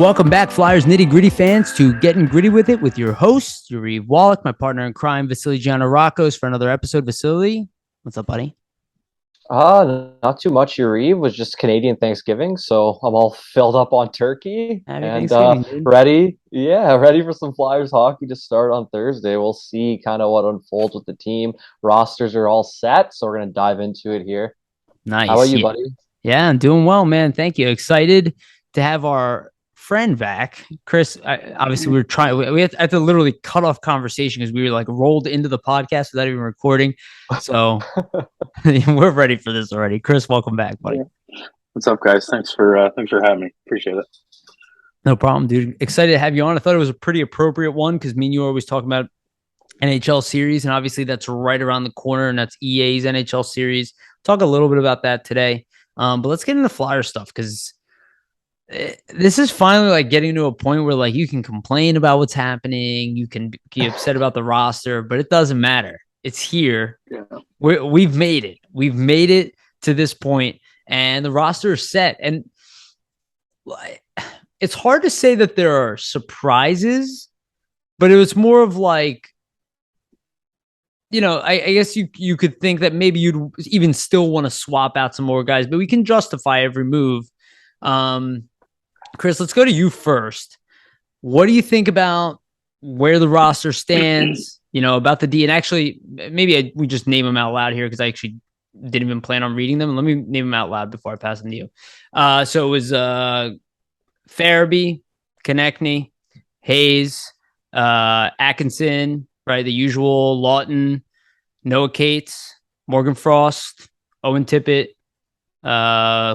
Welcome back, Flyers Nitty Gritty fans, to Getting Gritty with It with your host, Yariv, Wolok, my partner in crime, Vasili Gianarakos, for another episode. Vasili, what's up, buddy? Not too much. Yariv was just Canadian Thanksgiving, so I'm all filled up on turkey Happy and Thanksgiving, dude. ready. Yeah, ready for some Flyers hockey to start on Thursday. We'll see kind of what unfolds with the team. Rosters are all set, so we're gonna dive into it here. Nice. How about you, buddy? Yeah, I'm doing well, man. Thank you. Excited to have our friend back, Chris. Obviously, we had to literally cut off conversation because we were like rolled into the podcast without even recording. So we're ready for this already. Chris, welcome back, buddy. Yeah. What's up, guys? Thanks for having me. Appreciate it. No problem, dude. Excited to have you on. I thought it was a pretty appropriate one because me and you are always talking about NHL series, and obviously that's right around the corner, and that's EA's NHL series. Talk a little bit about that today. But let's get into Flyer stuff because this is finally like getting to a point where like you can complain about what's happening, you can be upset about the roster, but it doesn't matter. It's here. Yeah. We've made it. We've made it to this point, and the roster is set. And it's hard to say that there are surprises, but it was more of like, I guess you could think that maybe you'd even still want to swap out some more guys, but we can justify every move. Chris, let's go to you first. What do you think about where the roster stands, about the D? And actually, maybe we just name them out loud here because I actually didn't even plan on reading them. Let me name them out loud before I pass them to you. So it was Farabee, Konechny, Hayes, Atkinson, right? The usual Lawton, Noah Cates, Morgan Frost, Owen Tippett,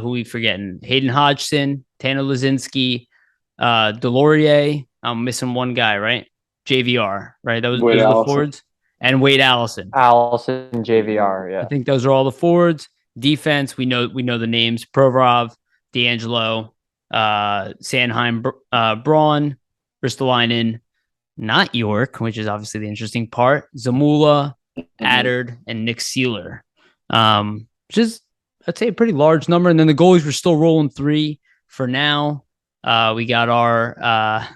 who we forgetting? Hayden Hodgson, Tanner Lazinski, Delorier. I'm missing one guy, right? JVR, right? Those are the forwards. And Wade Allison. JVR, yeah. I think those are all the forwards. Defense, we know the names: Provorov, D'Angelo, Sanheim, Braun, Ristolainen, not York, which is obviously the interesting part. Zamula, Adder, and Nick Seeler. Which is, I'd say, a pretty large number. And then the goalies were still rolling 3 for now. We got our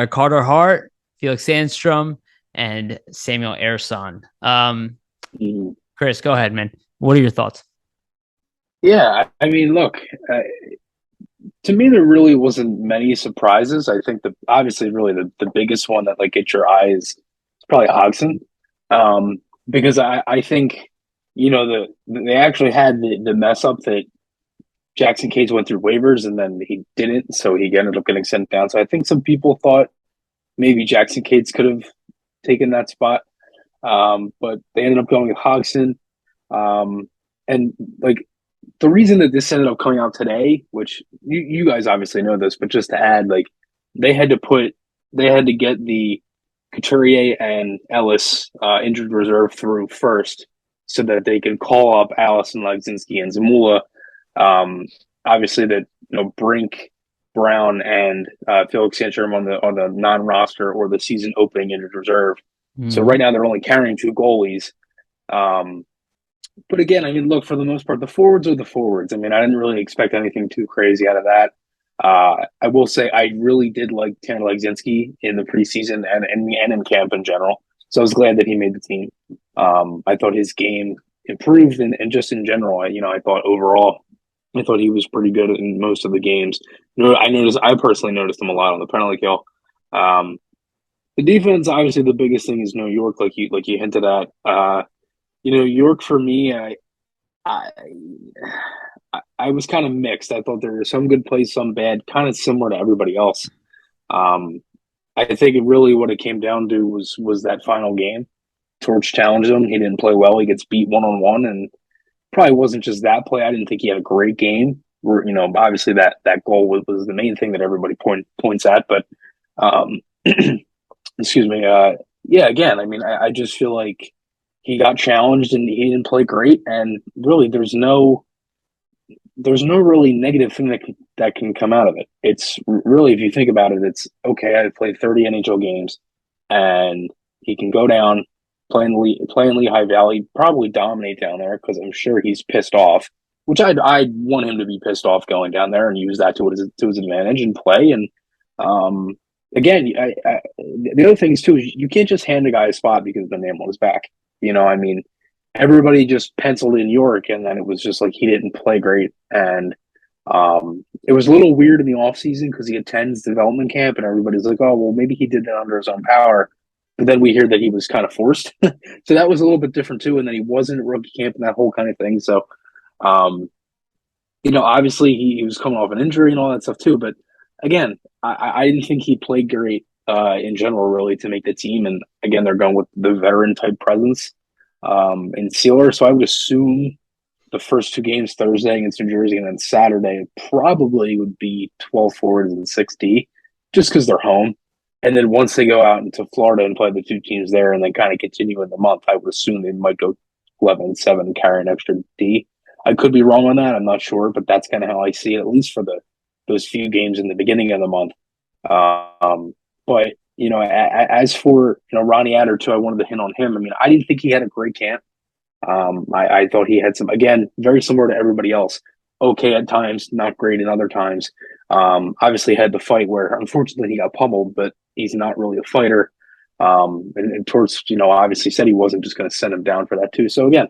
Carter Hart, Felix Sandstrom, and Samuel Ersson. Chris, go ahead, man. What are your thoughts? Yeah, I mean, look, to me, there really wasn't many surprises. I think obviously really the biggest one that like gets your eyes is probably Hodgson, because I think they actually had the mess up that Jackson Cates went through waivers and then he didn't, so he ended up getting sent down. So I think some people thought maybe Jackson Cates could have taken that spot, but they ended up going with Hodgson, and like. The reason that this ended up coming out today, which you guys obviously know this, but just to add, like they had to get the Couturier and Ellis injured reserve through first, so that they could call up Allison, Legzinski, and Zamula. Obviously, that Brink, Brown, and Felix Sandstrom on the non-roster or the season opening injured reserve. Mm-hmm. So right now they're only carrying 2 goalies. But again, I mean, look, for the most part, the forwards are the forwards. I mean, I didn't really expect anything too crazy out of that. I will say I really did like Tanner Legzinski in the preseason and in camp in general. So I was glad that he made the team. I thought his game improved, and just in general, I thought overall, I thought he was pretty good in most of the games. I personally noticed him a lot on the penalty kill. The defense, obviously, the biggest thing is New York, like you hinted at. York for me, I was kind of mixed. I thought there were some good plays, some bad, kind of similar to everybody else. I think what it came down to was that final game. Torts challenged him. He didn't play well. He gets beat 1-on-1, and probably wasn't just that play. I didn't think he had a great game. Obviously that goal was the main thing that everybody points at. But excuse me. Yeah, again, I mean, I just feel like he got challenged and he didn't play great, and really there's no really negative thing that can come out of it. It's really, if you think about it, it's okay. I played 30 NHL games, and he can go down, play in Lehigh Valley, probably dominate down there because I'm sure he's pissed off. which I want him to be pissed off going down there and use that to his advantage and play. And again, the other things too is you can't just hand a guy a spot because the name was back. I mean, everybody just penciled in York, and then it was just like he didn't play great. And it was a little weird in the offseason because he attends development camp, and everybody's like, oh, well, maybe he did that under his own power. But then we hear that he was kind of forced. So that was a little bit different too. And then he wasn't at rookie camp and that whole kind of thing. So, um, obviously he was coming off an injury and all that stuff too. But again, I didn't think he played great in general, really, to make the team. And again, they're going with the veteran type presence in Sealer. So I would assume the first two games, Thursday against New Jersey and then Saturday, probably would be 12 forwards and 6D, just because they're home. And then once they go out into Florida and play the two teams there and then kind of continue in the month, I would assume they might go 11-7 and carry an extra D. I could be wrong on that. I'm not sure, but that's kind of how I see it, at least for those few games in the beginning of the month. But, as for, Ronnie Adder too, I wanted to hint on him. I mean, I didn't think he had a great camp. I thought he had some, again, very similar to everybody else. Okay at times, not great at other times. Obviously had the fight where unfortunately he got pummeled, but he's not really a fighter. And Torts, obviously said he wasn't just going to send him down for that too. So again,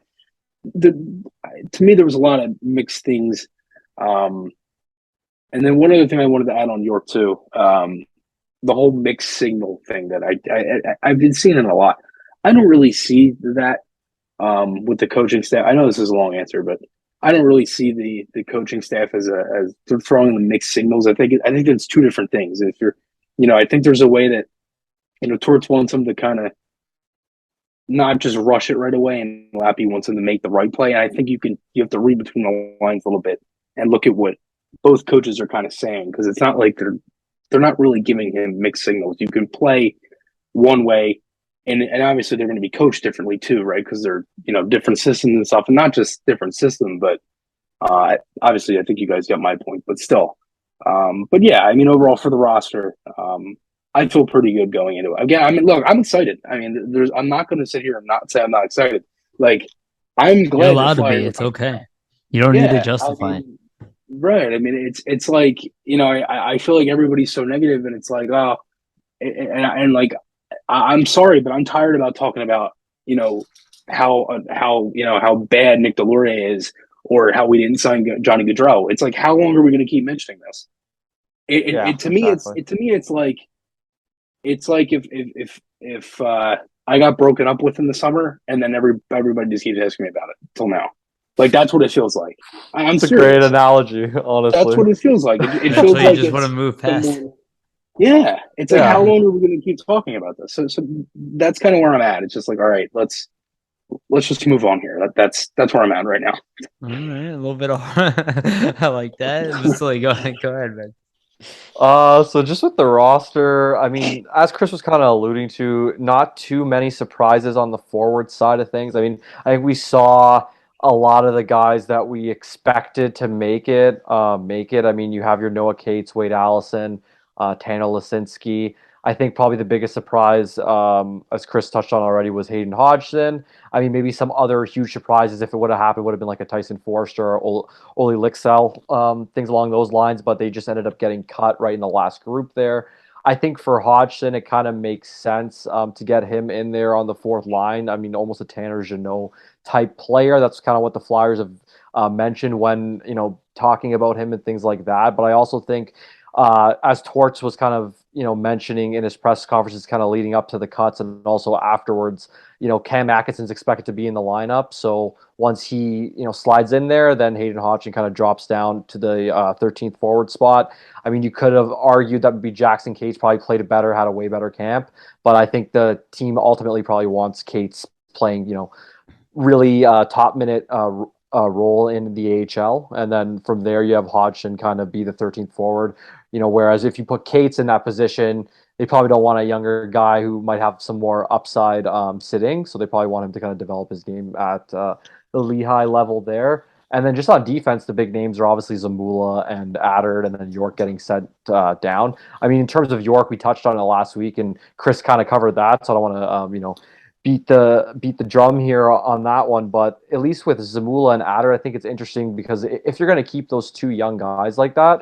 to me, there was a lot of mixed things. And then one other thing I wanted to add on York too, the whole mixed signal thing that I've been seeing it a lot. I don't really see that with the coaching staff. I know this is a long answer, but I don't really see the coaching staff as they're throwing the mixed signals. I think it's two different things. If you're, I think there's a way that, Torts wants them to kind of not just rush it right away, and Lappy wants them to make the right play. And I think you have to read between the lines a little bit and look at what both coaches are kind of saying, because it's not like they're not really giving him mixed signals. You can play one way, and obviously they're going to be coached differently too, right? Because they're different systems and stuff, and not just different system, but obviously I think you guys got my point. But still, but yeah, I mean overall for the roster, I feel pretty good going into it. Again, I mean, look, I'm excited. I mean, I'm not going to sit here and not say I'm not excited. Like, I'm glad you're allowed to be. It's okay. You don't need to justify it. Right. I mean, it's like, I feel like everybody's so negative, and it's like, oh, and like, I'm sorry, but I'm tired about talking about, how bad Nick Delorier is, or how we didn't sign Johnny Gaudreau. It's like, how long are we going to keep mentioning this? To me, it's like if I got broken up with in the summer, and then everybody just keeps asking me about it till now. Like, that's what it feels like. I'm It's serious. a great analogy, honestly. That's what it feels like. It feels like you just want to move past. Yeah, it's like, how long are we going to keep talking about this? So that's kind of where I'm at. It's just like, all right, let's just move on here. That's where I'm at right now. All right, a little bit of I like that. Vasili, go ahead, man. So just with the roster, I mean, as Chris was kind of alluding to, not too many surprises on the forward side of things. I mean, I think we saw a lot of the guys that we expected to make it. I mean, you have your Noah Cates, Wade Allison, Tanner Lisinski. I think probably the biggest surprise, as Chris touched on already, was Hayden Hodgson. I mean, maybe some other huge surprises, if it would have happened, would have been like a Tyson Forster or Oli Lixell, things along those lines, but they just ended up getting cut right in the last group there. I think for Hodgson, it kind of makes sense to get him in there on the fourth line. I mean, almost a Tanner Jeannot type player. That's kind of what the Flyers have mentioned when, talking about him and things like that. But I also think, as Torts was kind of, mentioning in his press conferences kind of leading up to the cuts and also afterwards, Cam Atkinson's expected to be in the lineup. So once he, slides in there, then Hayden Hodgson kind of drops down to the 13th forward spot. I mean, you could have argued that would be Jackson Cates, probably played it better, had a way better camp. But I think the team ultimately probably wants Cates playing, really top minute role in the AHL. And then from there, you have Hodgson kind of be the 13th forward. Whereas if you put Cates in that position, they probably don't want a younger guy who might have some more upside sitting. So they probably want him to kind of develop his game at the Lehigh level there. And then just on defense, the big names are obviously Zamula and Adder, and then York getting sent down. I mean, in terms of York, we touched on it last week, and Chris kind of covered that. So I don't want to, beat the drum here on that one, but at least with Zamula and Adder, I think it's interesting because if you're going to keep those two young guys like that,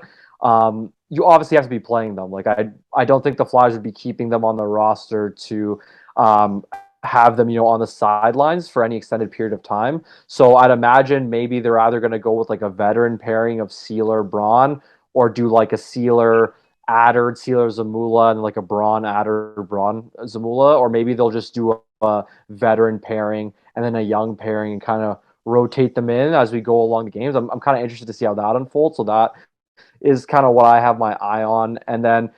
you obviously have to be playing them. Like I don't think the Flyers would be keeping them on the roster to have them, on the sidelines for any extended period of time. So I'd imagine maybe they're either going to go with like a veteran pairing of Sealer Braun, or do like a Sealer Adder, Sealer Zamula, and like a Braun Adder, Braun Zamula, or maybe they'll just do a veteran pairing and then a young pairing and kind of rotate them in as we go along the games. I'm kind of interested to see how that unfolds. So that is kind of what I have my eye on. And then,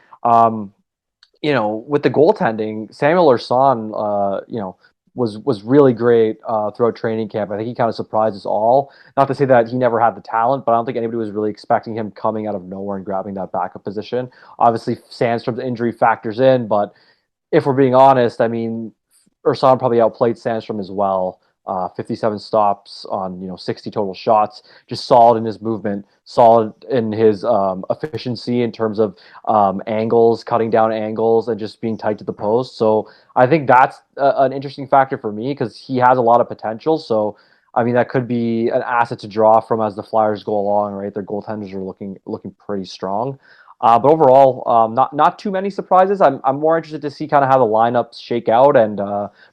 with the goaltending, Samuel Ersan, was really great throughout training camp. I think he kind of surprised us all. Not to say that he never had the talent, but I don't think anybody was really expecting him coming out of nowhere and grabbing that backup position. Obviously, Sandstrom's injury factors in, but if we're being honest, I mean, Ersan probably outplayed Sandstrom as well. 57 stops on 60 total shots. Just solid in his movement, solid in his efficiency in terms of angles, cutting down angles, and just being tight to the post. So I think that's an interesting factor for me because he has a lot of potential. So I mean that could be an asset to draw from as the Flyers go along. Right, their goaltenders are looking pretty strong. But overall, not too many surprises. I'm more interested to see kind of how the lineups shake out, and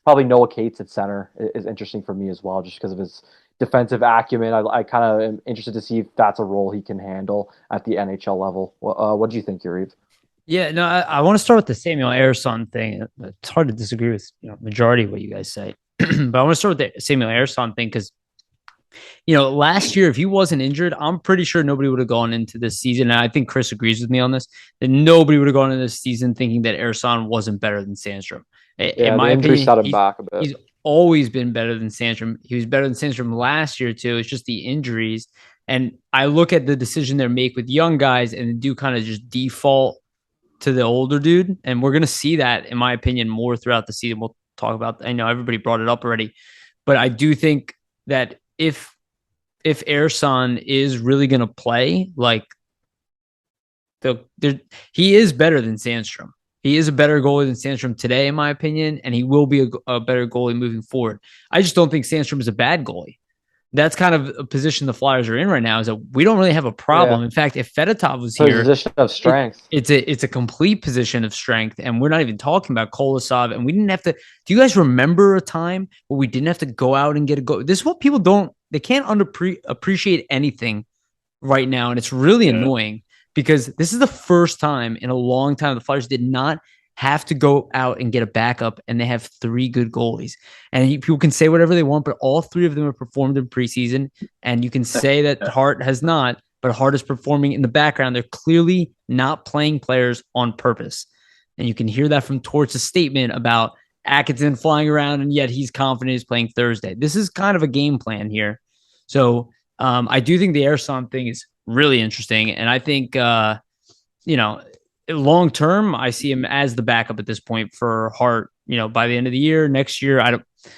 probably Noah Cates at center is interesting for me as well, just because of his defensive acumen. I kind of am interested to see if that's a role he can handle at the NHL level. What do you think, Yariv? Yeah, no, I want to start with the Samuel Ersan thing. It's hard to disagree with majority of what you guys say, but I want to start with the Samuel Ersan thing because last year, if he wasn't injured, I'm pretty sure nobody would have gone into this season. And I think Chris agrees with me on this, that nobody would have gone into this season thinking that Ersan wasn't better than Sandstrom. In my opinion, set him back a bit. He's always been better than Sandstrom. He was better than Sandstrom last year, too. It's just the injuries. And I look at the decision they make with young guys and do kind of just default to the older dude. And we're going to see that, in my opinion, more throughout the season. We'll talk about, I know everybody brought it up already, but I do think that if Ersan is really going to play, like he is better than Sandstrom. He is a better goalie than Sandstrom today, in my opinion, and he will be a better goalie moving forward. I just don't think Sandstrom is a bad goalie. That's kind of a position the Flyers are in right now, is that we don't really have a problem. Yeah. In fact, if Fedotov was here, a position of strength. It's a complete position of strength, and we're not even talking about Kolosov. And we didn't have to. Do you guys remember a time where we didn't have to go out and get a goal? This is what people don't. They can't appreciate anything right now, and it's really annoying because this is the first time in a long time the Flyers did not have to go out and get a backup, and they have 3 good goalies. And people can say whatever they want, but all 3 of them have performed in preseason, and you can say that Hart has not, but Hart is performing in the background. They're clearly not playing players on purpose. And you can hear that from Torts' statement about Atkinson flying around, and yet he's confident he's playing Thursday. This is kind of a game plan here. So I do think the Ersan thing is really interesting, and I think, long term, I see him as the backup at this point for Hart. By the end of the year, next year,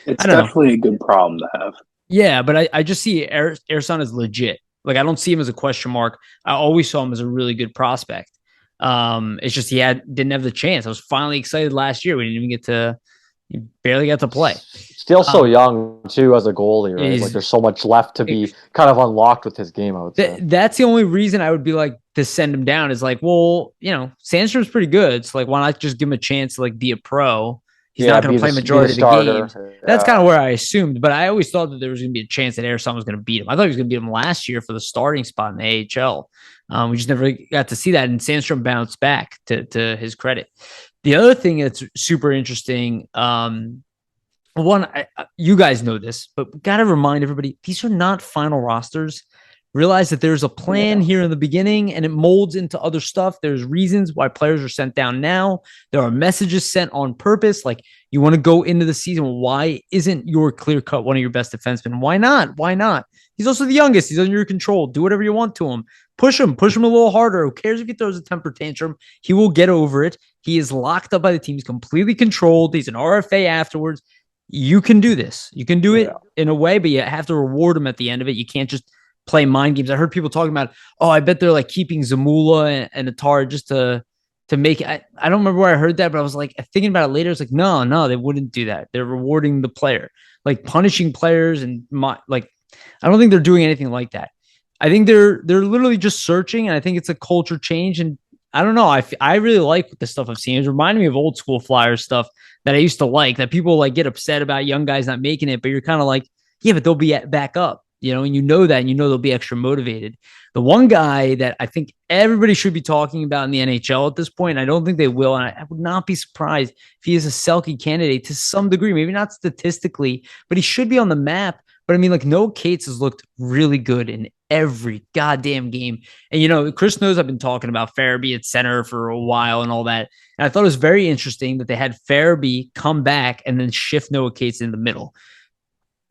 It's definitely a good problem to have. Yeah, but I just see Ersan as legit. Like I don't see him as a question mark. I always saw him as a really good prospect. It's just didn't have the chance. I was finally excited last year. We didn't even he barely got to play. Still so young too as a goalie, right? Like there's so much left to be kind of unlocked with his game, I would say. That's the only reason I would be like to send him down is like, well, Sandstrom's pretty good. So like why not just give him a chance to like be a pro? He's not going to play majority of the games. Yeah. That's kind of where I assumed, but I always thought that there was going to be a chance that Ersan was going to beat him. I thought he was going to beat him last year for the starting spot in the AHL. We just never got to see that, and Sandstrom bounced back to his credit. The other thing that's super interesting, you guys know this, but got to remind everybody, these are not final rosters. Realize that there's a plan here in the beginning and it molds into other stuff. There's reasons why players are sent down now. There are messages sent on purpose. Like you want to go into the season. Why isn't your clear cut one of your best defensemen? Why not? Why not? He's also the youngest. He's under your control. Do whatever you want to him. Push him a little harder. Who cares if he throws a temper tantrum? He will get over it. He is locked up by the team. He's completely controlled. He's an RFA afterwards. You can do this. You can do it in a way, but you have to reward him at the end of it. You can't just play mind games. I heard people talking about, I bet they're like keeping Zamula and Attar just to to make I don't remember where I heard that, but I was like thinking about it later. It's like, no, they wouldn't do that. They're rewarding the player, like punishing players like I don't think they're doing anything like that. I think they're literally just searching, and I think it's a culture change. And I don't know. I really like the stuff I've seen. It's reminding me of old school Flyers stuff that I used to like. That people like get upset about young guys not making it, but you're kind of like, yeah, but they'll be back up, and you know that, and you know they'll be extra motivated. The one guy that I think everybody should be talking about in the NHL at this point, I don't think they will, and I would not be surprised if he is a Selke candidate to some degree, maybe not statistically, but he should be on the map. But I mean, like Noah Cates has looked really good in every goddamn game. And, Chris knows I've been talking about Farabee at center for a while and all that. And I thought it was very interesting that they had Farabee come back and then shift Noah Cates in the middle.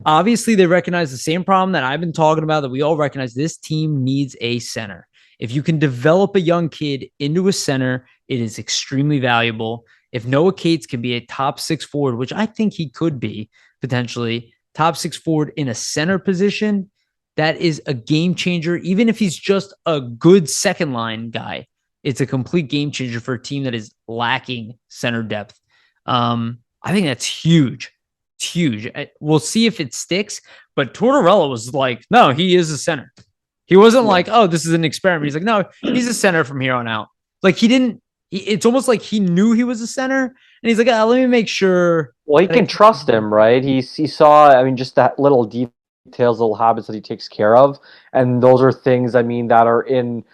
Obviously, they recognize the same problem that I've been talking about, that we all recognize. This team needs a center. If you can develop a young kid into a center, it is extremely valuable. If Noah Cates can be a top 6 forward, which I think he could be potentially, top 6 forward in a center position, that is a game changer. Even if he's just a good second line guy, it's a complete game changer for a team that is lacking center depth. I think that's huge. It's huge. We'll see if it sticks, but Tortorella was like, no, he is a center. He wasn't like, oh, this is an experiment. He's like, no, he's a center from here on out. Like it's almost like he knew he was a center, and he's like, let me make sure. Well, he can trust him, right? He saw, I mean, just that little details, little habits that he takes care of, and those are things, I mean, that are in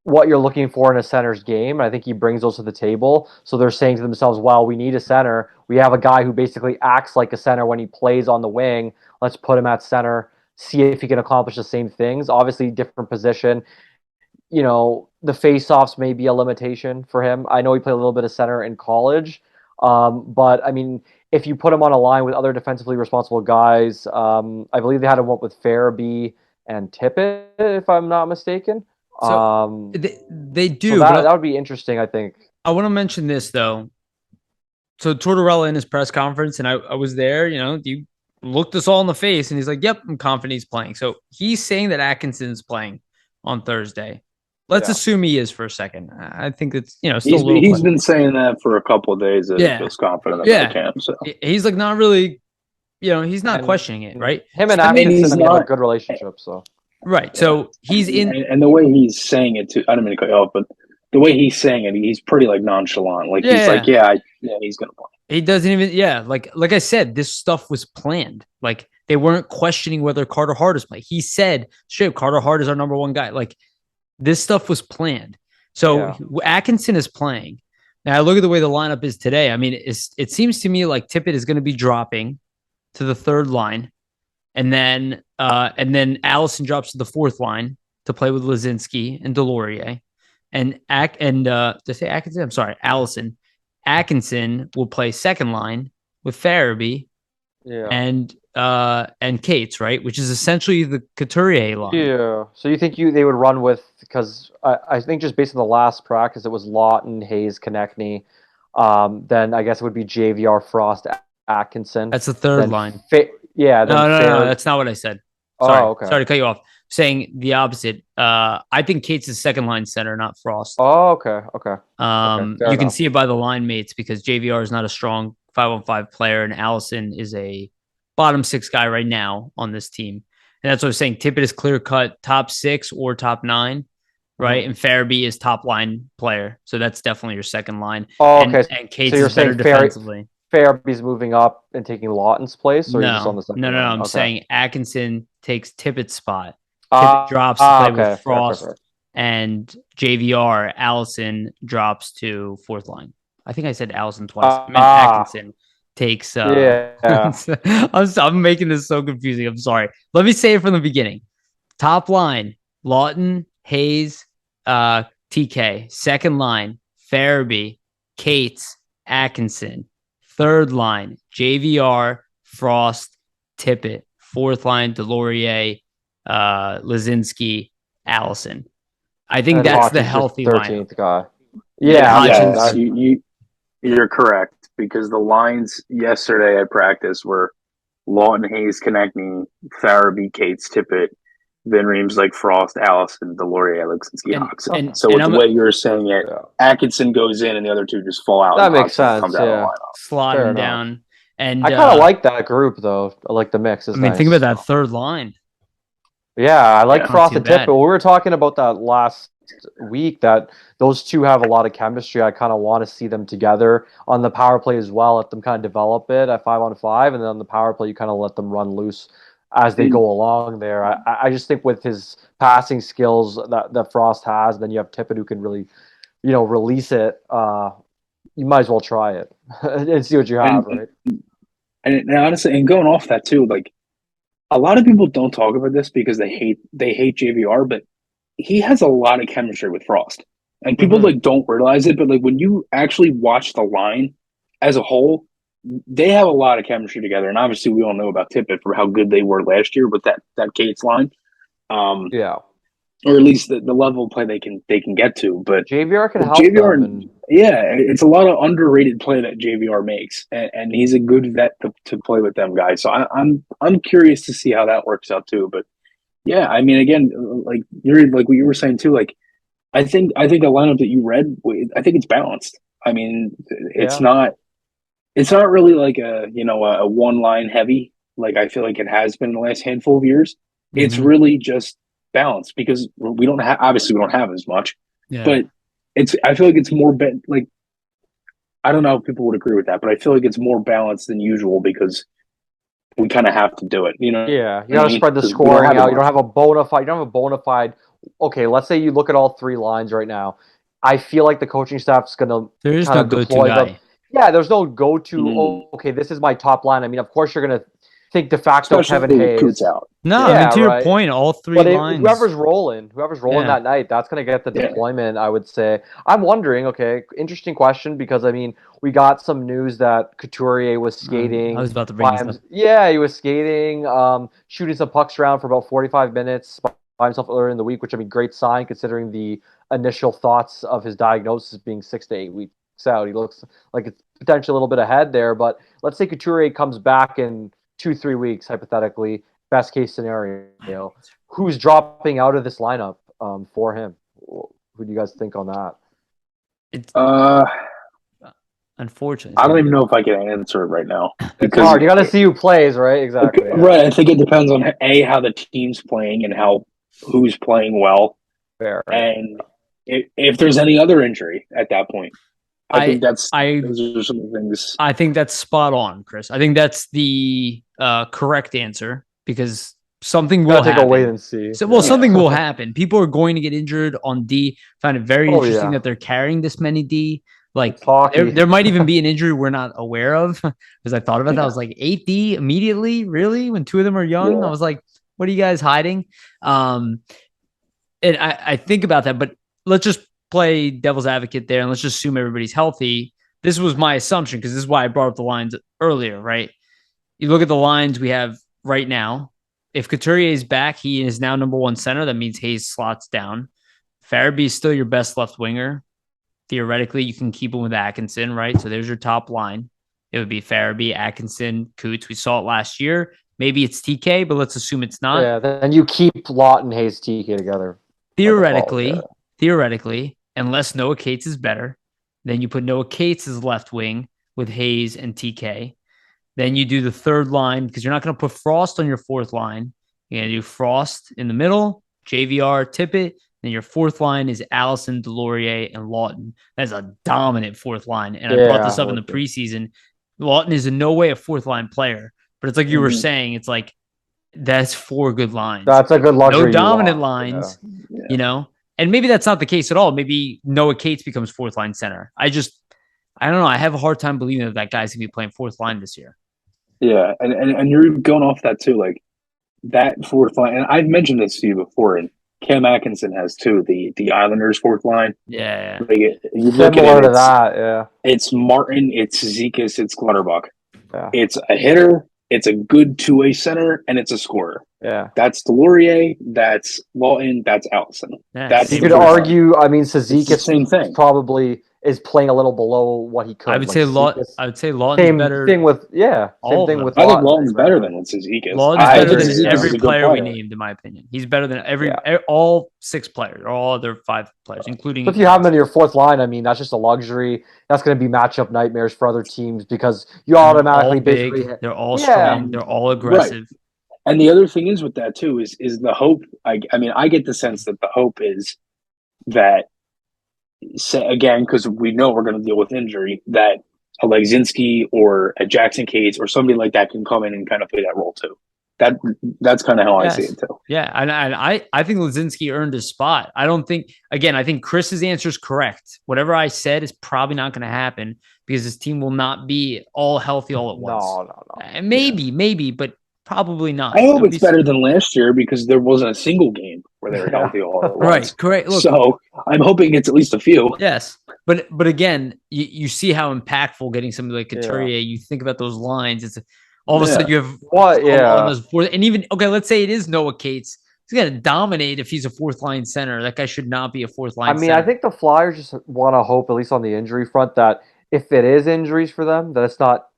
what you're looking for in a center's game. And I think he brings those to the table. So they're saying to themselves, well, we need a center. We have a guy who basically acts like a center when he plays on the wing. Let's put him at center, see if he can accomplish the same things. Obviously, different position. The face-offs may be a limitation for him. I know he played a little bit of center in college. But, I mean, if you put him on a line with other defensively responsible guys, I believe they had him up with Farabee and Tippett, if I'm not mistaken. So they do. So that would be interesting, I think. I want to mention this, though. So Tortorella in his press conference, and I was there, you looked us all in the face, and he's like, yep, I'm confident he's playing. So he's saying that Atkinson's playing on Thursday. Let's assume he is for a second. I think it's, still he's been saying that for a couple of days that he feels confident about the camp. So he's like not really, he's not questioning it, right? Him and Atkinson have a good relationship, so. Right. So he's in. And the way he's saying it, too, I don't mean to cut you off, but the way he's saying it, he's pretty like nonchalant. Like he's like, he's going to play. He doesn't even, like I said, this stuff was planned. Like they weren't questioning whether Carter Hart is playing. He said, straight up, Carter Hart is our number one guy. Like this stuff was planned. So Atkinson is playing. Now I look at the way the lineup is today. I mean, it seems to me like Tippett is going to be dropping to the third line. And then Allison drops to the fourth line to play with Lazinski and Delorier. And to say Atkinson, I'm sorry, Allison. Atkinson will play second line with Farabee and Cates, right? Which is essentially the Couturier line. Yeah. So you think they would run with, because I think just based on the last practice, it was Lawton, Hayes, Konechny. Then I guess it would be JVR, Frost, Atkinson. That's the third line. No, that's not what I said. Sorry, okay. Sorry to cut you off. Saying the opposite. I think Cates is second line center, not Frost. Oh, okay. You can see it by the line mates because JVR is not a strong 5-on-5 player, and Allison is a bottom 6 guy right now on this team. And that's what I was saying. Tippett is clear cut top 6 or top 9, right? And Farabee is top line player, so that's definitely your second line. Oh, okay. And Cates is better defensively. Farabee's moving up and taking Lawton's place, or just on the second line? I'm saying Atkinson takes Tippett's spot. Tippett drops to play with Frost, and JVR, Allison drops to fourth line. I think I said Allison twice. I meant Atkinson takes. I'm making this so confusing. I'm sorry. Let me say it from the beginning. Top line: Lawton, Hayes, TK. Second line: Farabee, Cates, Atkinson. Third line: JVR, Frost, Tippett. Fourth line: Delorier, Lazinski, Allison. I think that's the healthy 13th guy. Yeah, you're correct, because the lines yesterday at practice were Lawton, Hayes, Konechny, Farabee, Cates, Tippett, Van Reem's like Frost, Allison, Delorier, Lexinski, And- Hodgson. and- So and with I'm- the way you're saying it, Yeah. Atkinson goes in and the other two just fall out. That and makes Hodgson sense, comes out of the yeah. lineup. slot Fair him enough. down. And I kind of like that group though. I like the mix. It's I mean, nice. think about that third line. Yeah, I like Yeah. Frost Not and too bad. Tippett. We were talking about that last week that those two have a lot of chemistry. I kind of want to see them together on the power play as well. Let them kind of develop it at 5-on-5, and then on the power play, you kind of let them run loose as they go along there. I just think with his passing skills that Frost has, then you have Tippett who can really, release it. You might as well try it and see what you have, right? And honestly, and going off that too, like a lot of people don't talk about this because they hate JVR, but he has a lot of chemistry with Frost, and people like don't realize it. But like when you actually watch the line as a whole, they have a lot of chemistry together. And obviously, we all know about Tippett for how good they were last year with that Cates line, Yeah. or at least the level of play they can get to. But JVR can help JVR, them. And yeah, it's a lot of underrated play that JVR makes, and he's a good vet to play with them guys. So I'm curious to see how that works out too. But yeah, I mean, again, like what you were saying too. Like, I think the lineup that you read, I think it's balanced. I mean, it's not really like a one line heavy like I feel like it has been in the last handful of years. It's really just balanced because we don't have as much, but I feel like it's more like I don't know if people would agree with that, but I feel like it's more balanced than usual because we kind of have to do it, Yeah, you got to spread the scoring out. You don't have a bona fide. Okay, let's say you look at all three lines right now. I feel like the coaching staff is going to There's kind no of go-to deploy guy. them. Yeah, there's no go-to. Oh, okay, this is my top line. I mean, of course you're going to think de facto especially Kevin with Hayes. Coots out. No, Yeah, I mean, to your right. point, all three But lines. whoever's rolling Yeah. that night, that's going to get the deployment, I would say. I'm wondering, okay, interesting question, because, I mean, we got some news that Couturier was skating. I was about to bring this up. Yeah, he was skating, shooting some pucks around for about 45 minutes by himself earlier in the week, which, I mean, great sign considering the initial thoughts of his diagnosis being 6 to 8 weeks out. He looks like it's potentially a little bit ahead there, but let's say Couturier comes back in 2-3 weeks, hypothetically, best case scenario. Who's dropping out of this lineup for him? Who do you guys think on that? It's unfortunately. I don't even know if I can answer it right now. It's hard. You got to see who plays, right? Exactly. Yeah. Right. I think it depends on how the team's playing and who's playing well, Fair. and if there's any other injury at that point. I think those are some things. I think that's spot on, Chris. I think that's the correct answer because something will happen. Take a wait and see. Something will happen. People are going to get injured on D. I find it very interesting that they're carrying this many D. Like there might even be an injury we're not aware of because I thought about that. I was like 8D immediately, really? When two of them are young, I was like, what are you guys hiding? And I think about that, but let's just play devil's advocate there and let's just assume everybody's healthy. This was my assumption because this is why I brought up the lines earlier, right? You look at the lines we have right now. If Couturier is back, he is now number one center. That means Hayes slots down. Farabee is still your best left winger. Theoretically, you can keep him with Atkinson, right? So there's your top line. It would be Farabee, Atkinson, Coots. We saw it last year. Maybe it's TK, but let's assume it's not. Yeah, then you keep Lawton, Hayes, TK together. Theoretically, unless Noah Cates is better, then you put Noah Cates as left wing with Hayes and TK. Then you do the third line because you're not going to put Frost on your fourth line. You're going to do Frost in the middle, JVR, Tippett. Then your fourth line is Allison, Delorier, and Lawton. That's a dominant fourth line. And I brought this up in the preseason. Lawton is in no way a fourth line player, but it's like you were saying, it's like that's 4 good lines. That's a good luxury. No dominant lines, and maybe that's not the case at all. Maybe Noah Cates becomes fourth line center. I don't know. I have a hard time believing that guy's going to be playing fourth line this year. Yeah, and you're going off that too, like that fourth line. And I've mentioned this to you before, and Cam Atkinson has too, the Islanders fourth line. Yeah. Like you look at it, that, yeah. It's Martin, it's Zekas, it's Clutterbuck. Yeah. It's a hitter, it's a good two-way center, and it's a scorer. Yeah. That's Delorier, that's Lawton, that's Allison. Yeah, that's you could argue, I mean, Sezikis same thing. Probably is playing a little below what he could. I would say Lawton's Same better. thing with same all thing of with I think Lawton. Lawton's better than Zizekas. Lawton's I better agree, than yeah. every He's a good player we player. named, in my opinion. He's better than all 6 players, or all other 5 players, including. So if you have him in your fourth line, I mean, that's just a luxury. That's going to be matchup nightmares for other teams because you automatically big, basically they're all strong, they're all aggressive. Right. And the other thing is with that too is the hope. I mean, I get the sense that the hope is that, again, because we know we're going to deal with injury, that a Legzinski or a Jackson Cates or somebody like that can come in and kind of play that role too. That's kind of how I see it too. Yeah, and I think Legzinski earned his spot. I think Chris's answer is correct. Whatever I said is probably not going to happen because his team will not be all healthy all at once. No. Maybe, but probably not. I hope it's better than last year because there wasn't a single game where they were healthy all at once. Right, correct. Look, so I'm hoping it's at least a few. Yes, but again, you see how impactful getting somebody like Couturier. You think about those lines. It's all of a sudden you have those fourth, and even let's say it is Noah Cates. He's going to dominate if he's a fourth line center. That guy should not be a fourth line. I think the Flyers just want to hope, at least on the injury front, that if it is injuries for them, that it's not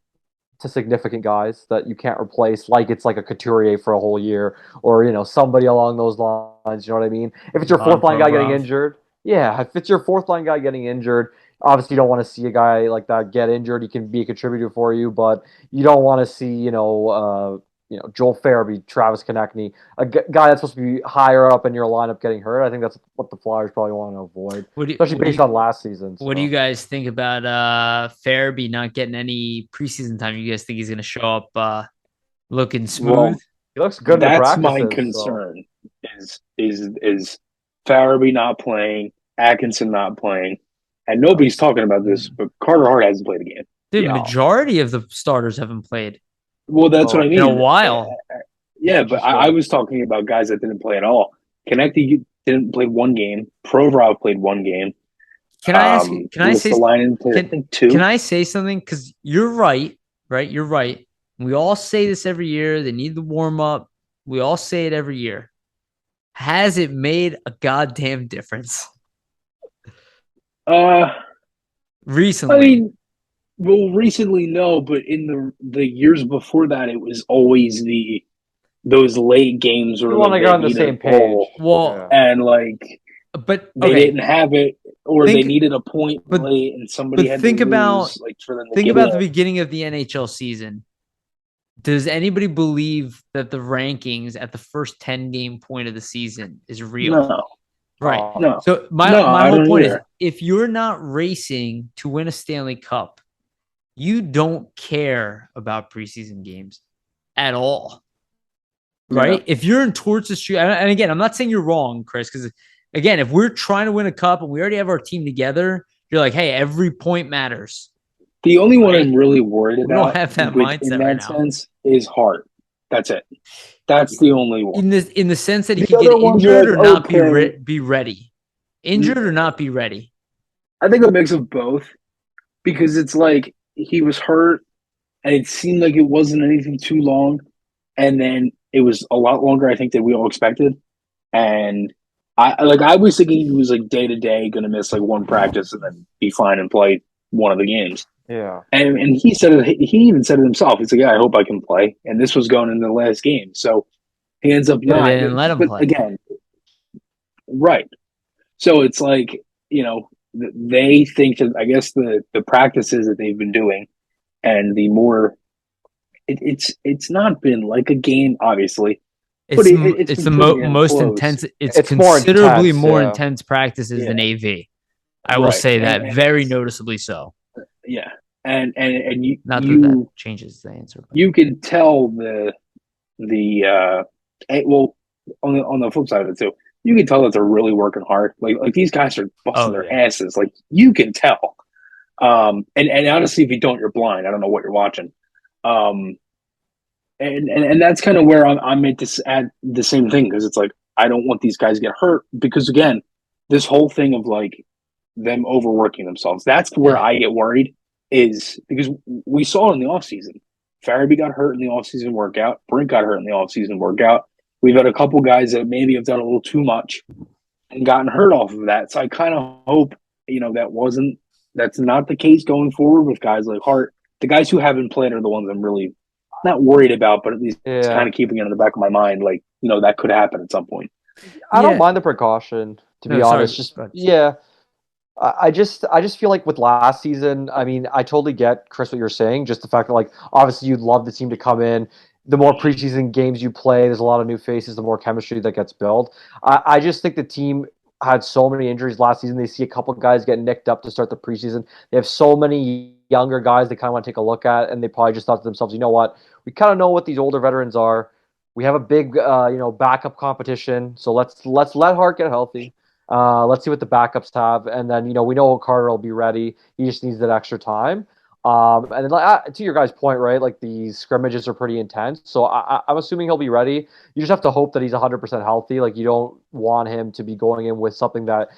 to significant guys that you can't replace, like it's like a Couturier for a whole year, or somebody along those lines. You know what I mean? If it's your fourth line guy getting injured, if it's your fourth line guy getting injured, obviously you don't want to see a guy like that get injured. He can be a contributor for you, but you don't want to see Joel Farabee, Travis Konechny, a guy that's supposed to be higher up in your lineup getting hurt. I think that's what the Flyers probably want to avoid, especially based on last season. What do you guys think about Farabee not getting any preseason time? You guys think he's going to show up looking smooth? Well, he looks good. That's my concern. Is Farabee not playing, Atkinson not playing, and nobody's talking about this, but Carter Hart hasn't played a game. The majority of the starters haven't played. Well, that's what I mean. In a while. Yeah, but I was talking about guys that didn't play at all. Konechny didn't play one game. Provorov played one game. Can I ask? Can I say? Played, I think 2. Can I say something? Because you're right. Right, you're right. We all say this every year. They need the warm up. We all say it every year. Has it made a goddamn difference? Recently. I mean, well, recently, no, but in the years before that, it was always those late games where you want to go on the same page. Well, and but they didn't have it, or they needed a point late, and somebody had think to about lose, for them to think get about in. the beginning of the NHL season. Does anybody believe that the rankings at the first 10-game point of the season is real? No. Right. No. So my whole point is, if you're not racing to win a Stanley Cup, you don't care about preseason games at all. Right? Yeah. If you're in Torts' shoe, and again, I'm not saying you're wrong, Chris, because again, if we're trying to win a cup and we already have our team together, you're like, hey, every point matters. The only one I'm really worried about, we don't have that mindset in that right sense, is Hart. That's it. That's the only one. In the sense that he can get injured or not be ready. Injured or not be ready. I think a mix of both, because it's like he was hurt and it seemed like it wasn't anything too long, and then it was a lot longer, I think, than we all expected. And I was thinking he was day to day going to miss one practice and then be fine and play one of the games. Yeah, and he said it. He even said it himself. He's like, "Yeah, I hope I can play." And this was going into the last game, so he ends up not. They didn't let him play again. Right. So it's they think that, I guess, the practices that they've been doing, and the more it's not been like a game, obviously. It's the most intense. It's considerably more intense practices than AV. I will say that very noticeably so. Yeah, and you not that changes the answer. But. You can tell the on the flip side of it too, you can tell that they're really working hard. Like these guys are busting their asses. Like, you can tell. And honestly, if you don't, you're blind. I don't know what you're watching. And that's kind of where I'm meant to add the same thing, because it's like, I don't want these guys to get hurt, because again, this whole thing of them overworking themselves, that's where I get worried, is because we saw it in the offseason. Farabee got hurt in the offseason workout. Brink got hurt in the offseason workout. We've had a couple guys that maybe have done a little too much and gotten hurt off of that. So I kind of hope, that wasn't That's not the case going forward with guys like Hart. The guys who haven't played are the ones I'm really not worried about, but at least it's kind of keeping it in the back of my mind. Like, that could happen at some point. I don't mind the precaution, to be honest. I just feel like with last season, I mean, I totally get, Chris, what you're saying. Just the fact that, like, obviously you'd love the team to come in. The more preseason games you play, there's a lot of new faces, the more chemistry that gets built. I just think the team had so many injuries last season. They see a couple guys get nicked up to start the preseason. They have so many younger guys they kind of want to take a look at, and they probably just thought to themselves, you know what? We kind of know what these older veterans are. We have a big, backup competition, so let's let Hart get healthy. Let's see what the backups have, and then we know Carter will be ready. He just needs that extra time. And then to your guys' point, right? Like these scrimmages are pretty intense, so I'm assuming he'll be ready. You just have to hope that he's 100% healthy. Like you don't want him to be going in with something that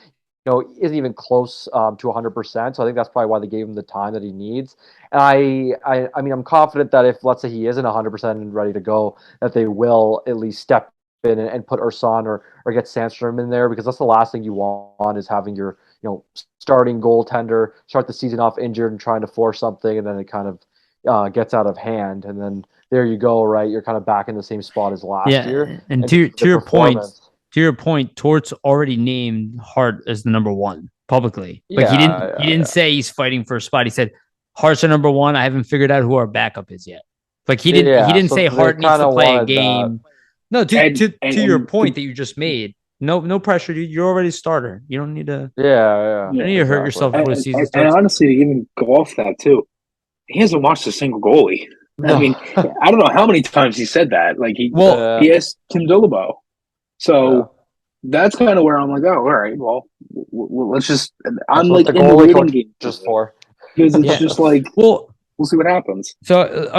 isn't even close to 100%. So I think that's probably why they gave him the time that he needs. And I mean, I'm confident that if, let's say, he isn't 100% and ready to go, that they will at least step in and put Ursan or get Sandstrom in there, because that's the last thing you want is having your starting goaltender start the season off injured and trying to force something, and then it kind of gets out of hand, and then there you go, right? You're kind of back in the same spot as last year. And to your point, Torts already named Hart as the number one publicly. Like he didn't say he's fighting for a spot. He said Hart's our number one. I haven't figured out who our backup is yet. Like he didn't say Hart needs to play a game. No, to your point that you just made. No pressure, dude. You're already a starter. You don't need to. You don't need to hurt yourself before the season starts. And honestly, to even go off that too, he hasn't watched a single goalie. No. I mean, I don't know how many times he said that. Like he asked Tim Dillabo. So that's kind of where I'm like, oh, all right. Well, let's just. I'm like in the waiting game just for because it's just like we'll see what happens. So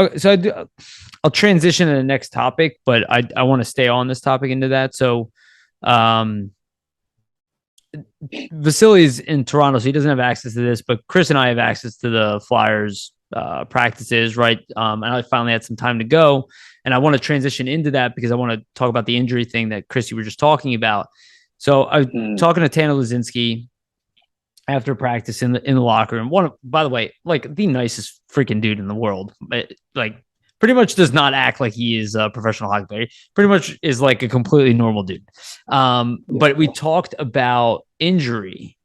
I'll transition to the next topic, but I want to stay on this topic into that. So. Vasili's in Toronto, so he doesn't have access to this, but Chris and I have access to the Flyers practices, right? And I finally had some time to go, and I want to transition into that because I want to talk about the injury thing that Chris, you were just talking about. So I was talking to Tanner Lazinski after practice in the locker room. By the way, like the nicest freaking dude in the world. Like pretty much does not act like he is a professional hockey player. Pretty much is like a completely normal dude. But we talked about injury,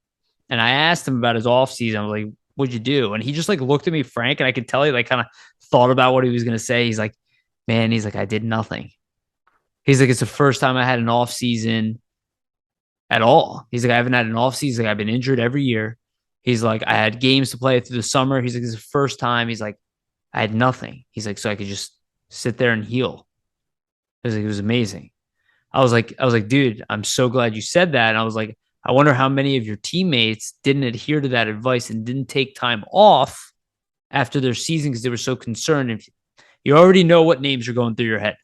and I asked him about his offseason. I was like, what'd you do? And he just like looked at me frank, and I could tell he like kind of thought about what he was going to say. He's like, man, I did nothing. He's like, it's the first time I had an offseason at all. He's like, I haven't had an offseason. Like, I've been injured every year. He's like, I had games to play through the summer. He's like, it's the first time. He's like, I had nothing. He's like, so I could just sit there and heal. It was amazing. I was like, dude, I'm so glad you said that. And I was like, I wonder how many of your teammates didn't adhere to that advice and didn't take time off after their season because they were so concerned. If you already know what names are going through your head,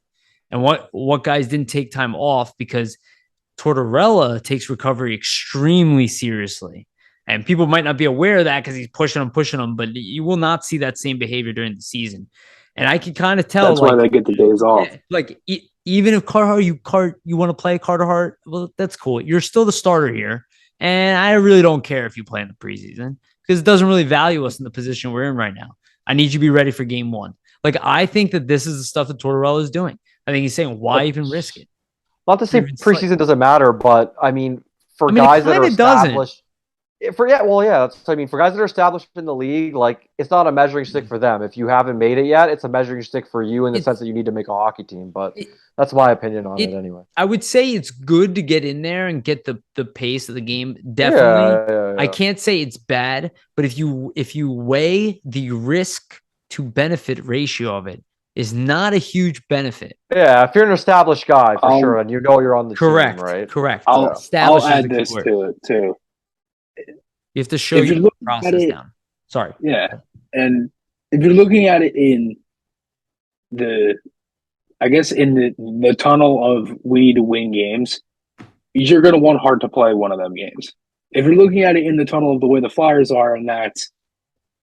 and what guys didn't take time off because Tortorella takes recovery extremely seriously. And people might not be aware of that because he's pushing them, but you will not see that same behavior during the season. And I can kind of tell. That's why they get the days off. Like, even if you want to play Carter Hart, well, that's cool. You're still the starter here. And I really don't care if you play in the preseason because it doesn't really value us in the position we're in right now. I need you to be ready for game one. Like, I think that this is the stuff that Tortorella is doing. I think he's saying, why even risk it? Not to say preseason doesn't matter, but I mean, guys that are established. For guys that are established in the league, like it's not a measuring stick for them. If you haven't made it yet, it's a measuring stick for you in the sense that you need to make a hockey team. But that's my opinion on it anyway. I would say it's good to get in there and get the pace of the game. Definitely. Yeah. I can't say it's bad, but if you weigh the risk to benefit ratio of it, is not a huge benefit. Yeah, if you're an established guy for sure, and you're on the team, right? Correct. I'll add this to it too. You have to show your process down. Sorry. Yeah. And if you're looking at it in the tunnel of we need to win games, you're going to want Hart to play one of them games. If you're looking at it in the tunnel of the way the Flyers are, and that's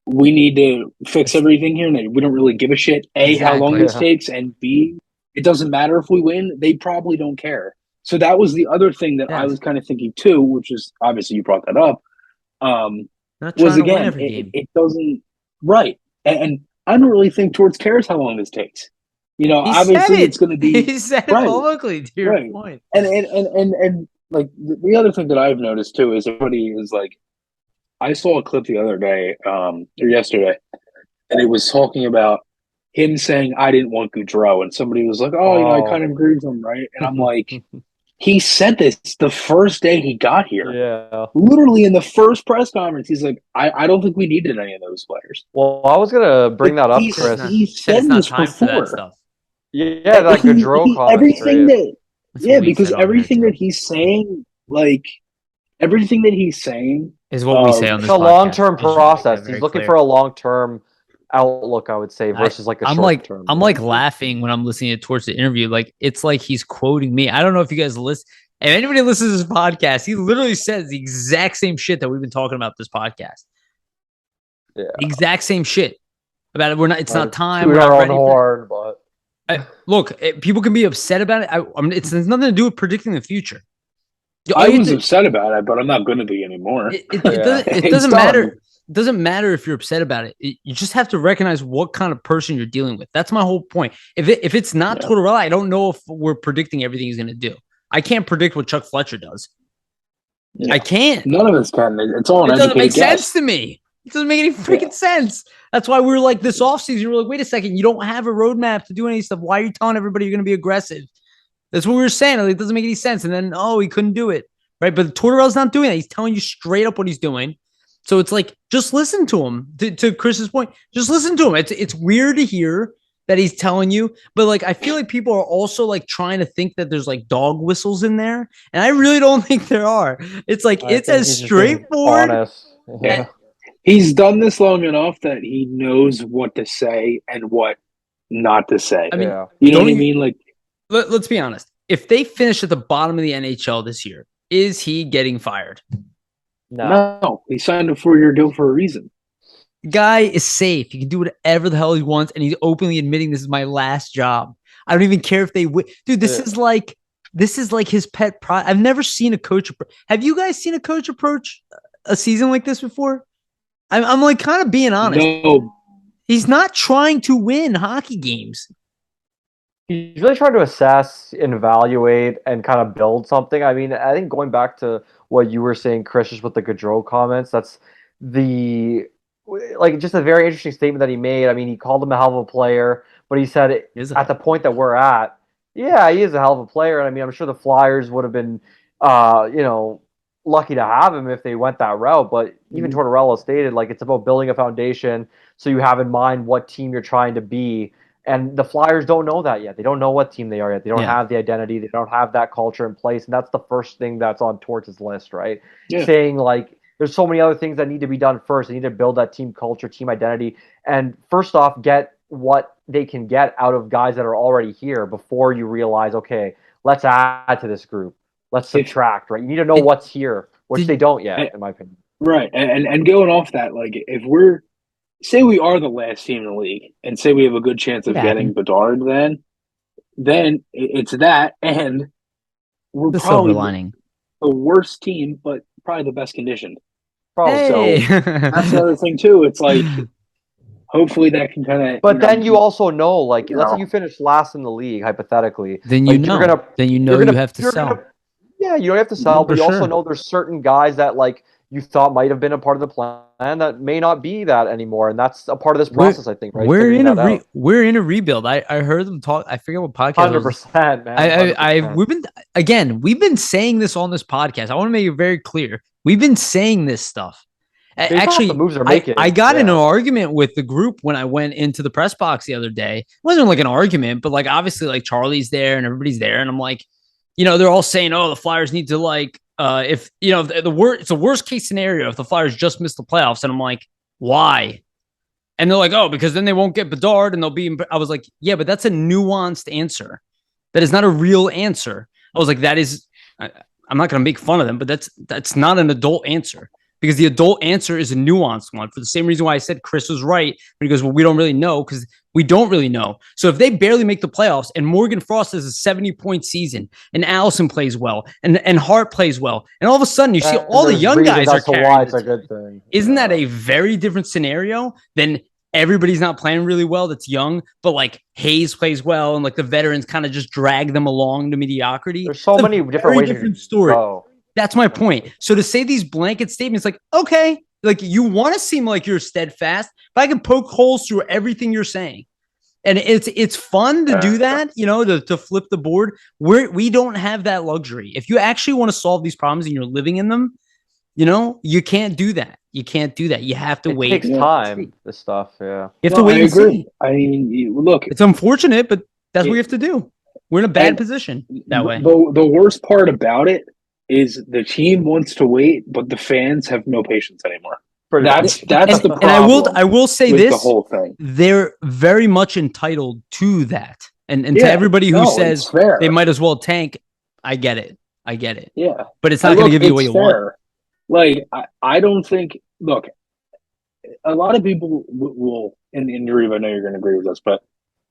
we need to fix everything here, and we don't really give a shit, A, how long this takes, and B, it doesn't matter if we win, they probably don't care. So that was the other thing that I was kind of thinking too, which is obviously you brought that up. They're not trying was to win again, every game. it doesn't right, and I don't really think Torts cares how long this takes. You know, He said obviously it. it's going to be He said it right, publicly. To your right, point, and like the other thing that I've noticed too is everybody is like, I saw a clip the other day, or yesterday, and it was talking about him saying I didn't want Goudreau, and somebody was like, "Oh, you know, I kind Oh. of agree with him, right?" And I'm like, he said this the first day he got here. Yeah. Literally in the first press conference, he's like, I don't think we needed any of those players. Well, I was gonna bring that up, He Chris. he said said it's not this time for that before. stuff. Yeah, that Gaudreau comment's Everything great. that That's what we because said on here everything too. that he's saying, like everything that he's saying, Is what we say on It's this a podcast. long-term Just to make that process. very He's looking clear. for a long-term outlook, I would say, versus like a short term. I'm like laughing when I'm listening to towards the interview. Like it's like he's quoting me. I don't know if you guys listen. If anybody listens to this podcast, he literally says the exact same shit that we've been talking about this podcast. Yeah. The exact same shit about it. We're not. It's not time. Toot We're our not own ready. horn, but Look, people can be upset about it. I mean, it's nothing to do with predicting the future. I was upset about it, but I'm not going to be anymore. It doesn't matter. It doesn't matter if you're upset about it. You just have to recognize what kind of person you're dealing with. That's my whole point. If it's not Tortorella, I don't know if we're predicting everything he's going to do. I can't predict what Chuck Fletcher does. Yeah. I can't. None of us can. It's all an It doesn't make guess. sense to me. It doesn't make any freaking sense. That's why we were like this offseason. We're like, wait a second, you don't have a roadmap to do any stuff. Why are you telling everybody you're going to be aggressive? That's what we were saying. Like, it doesn't make any sense. And then, he couldn't do it. Right. But Tortorella's not doing that. He's telling you straight up what he's doing. So it's like, just listen to him. To Chris's point, just listen to him. It's weird to hear that he's telling you, but like, I feel like people are also like trying to think that there's like dog whistles in there. And I really don't think there are. It's like, it's as straightforward. Yeah. He's done this long enough that he knows what to say and what not to say. I mean, you know what I mean? Like, let's be honest. If they finish at the bottom of the NHL this year, is he getting fired? No. He signed a 4-year deal for a reason. The guy is safe. He can do whatever the hell he wants, and he's openly admitting this is my last job. I don't even care if they win. Dude, this is like his pet project. I've never seen a coach. Have you guys seen a coach approach a season like this before? I'm like kind of being honest. No. He's not trying to win hockey games. He's really trying to assess and evaluate and kind of build something. I mean, I think going back to what you were saying, Chris, just with the Gaudreau comments, that's just a very interesting statement that he made. I mean, he called him a hell of a player, but he said at the point that we're at, yeah, he is a hell of a player. And I mean, I'm sure the Flyers would have been, lucky to have him if they went that route. But even Tortorella stated, like, it's about building a foundation so you have in mind what team you're trying to be. And the Flyers don't know that yet. They don't know what team they are yet. They don't have the identity. They don't have that culture in place. And that's the first thing that's on Torts' list, right? Yeah. Saying, like, there's so many other things that need to be done first. They need to build that team culture, team identity. And first off, get what they can get out of guys that are already here before you realize, okay, let's add to this group. Let's subtract, right? You need to know what's here, which they don't yet, in my opinion. Right. And going off that, like, if say we are the last team in the league and say we have a good chance of getting Bedard, then it's that, and we're the probably silver lining. The worst team, but probably the best conditioned. Hey. So that's the other thing too. It's like, hopefully that can kind of. But then you also know, like, let's say you finish last in the league, hypothetically. Then you know. You have to sell. Yeah, you don't have to sell, but you also know there's certain guys that, like, you thought might have been a part of the plan that may not be that anymore, and that's a part of this process, I think. Right? We're in a rebuild. I heard them talk. I forget what podcast. 100%, man. We've been saying this on this podcast. I want to make it very clear. We've been saying this stuff. Actually, the moves are making. I got in an argument with the group when I went into the press box the other day. It wasn't like an argument, but like obviously like Charlie's there and everybody's there, and I'm like, they're all saying, "Oh, the Flyers need to like." If it's a worst case scenario if the Flyers just miss the playoffs, and I'm like, why? And they're like, oh, because then they won't get Bedard and they'll be. I was like, yeah, but that's a nuanced answer. That is not a real answer. I was like, that is. I'm not going to make fun of them, but that's not an adult answer. because the adult answer is a nuanced one for the same reason why I said Chris was right when he goes, well, we don't really know because we don't really know. So if they barely make the playoffs and Morgan Frost has a 70-point season and Allison plays well and Hart plays well, and all of a sudden you see all the young guys are carrying it's a good thing. Isn't that a very different scenario than everybody's not playing really well that's young, but like Hayes plays well and like the veterans kind of just drag them along to mediocrity? There's so many different ways. Different story. That's my point. So to say these blanket statements, like, okay, like you want to seem like you're steadfast, but I can poke holes through everything you're saying. And it's fun to do that, you know, to flip the board. We don't have that luxury. If you actually want to solve these problems and you're living in them, you know, you can't do that. You can't do that. You have to wait. It takes time, this stuff, yeah. You have to wait and see. I mean, look. It's unfortunate, but that's what we have to do. We're in a bad position that way. The worst part about it is the team wants to wait, but the fans have no patience anymore. That's the problem. And I will say with this: the whole thing. They're very much entitled to that. And to everybody who says they might as well tank, I get it. Yeah, but it's not going to give you what you want. Like I don't think. Look, a lot of people will, and Yariv, I know you're going to agree with us, but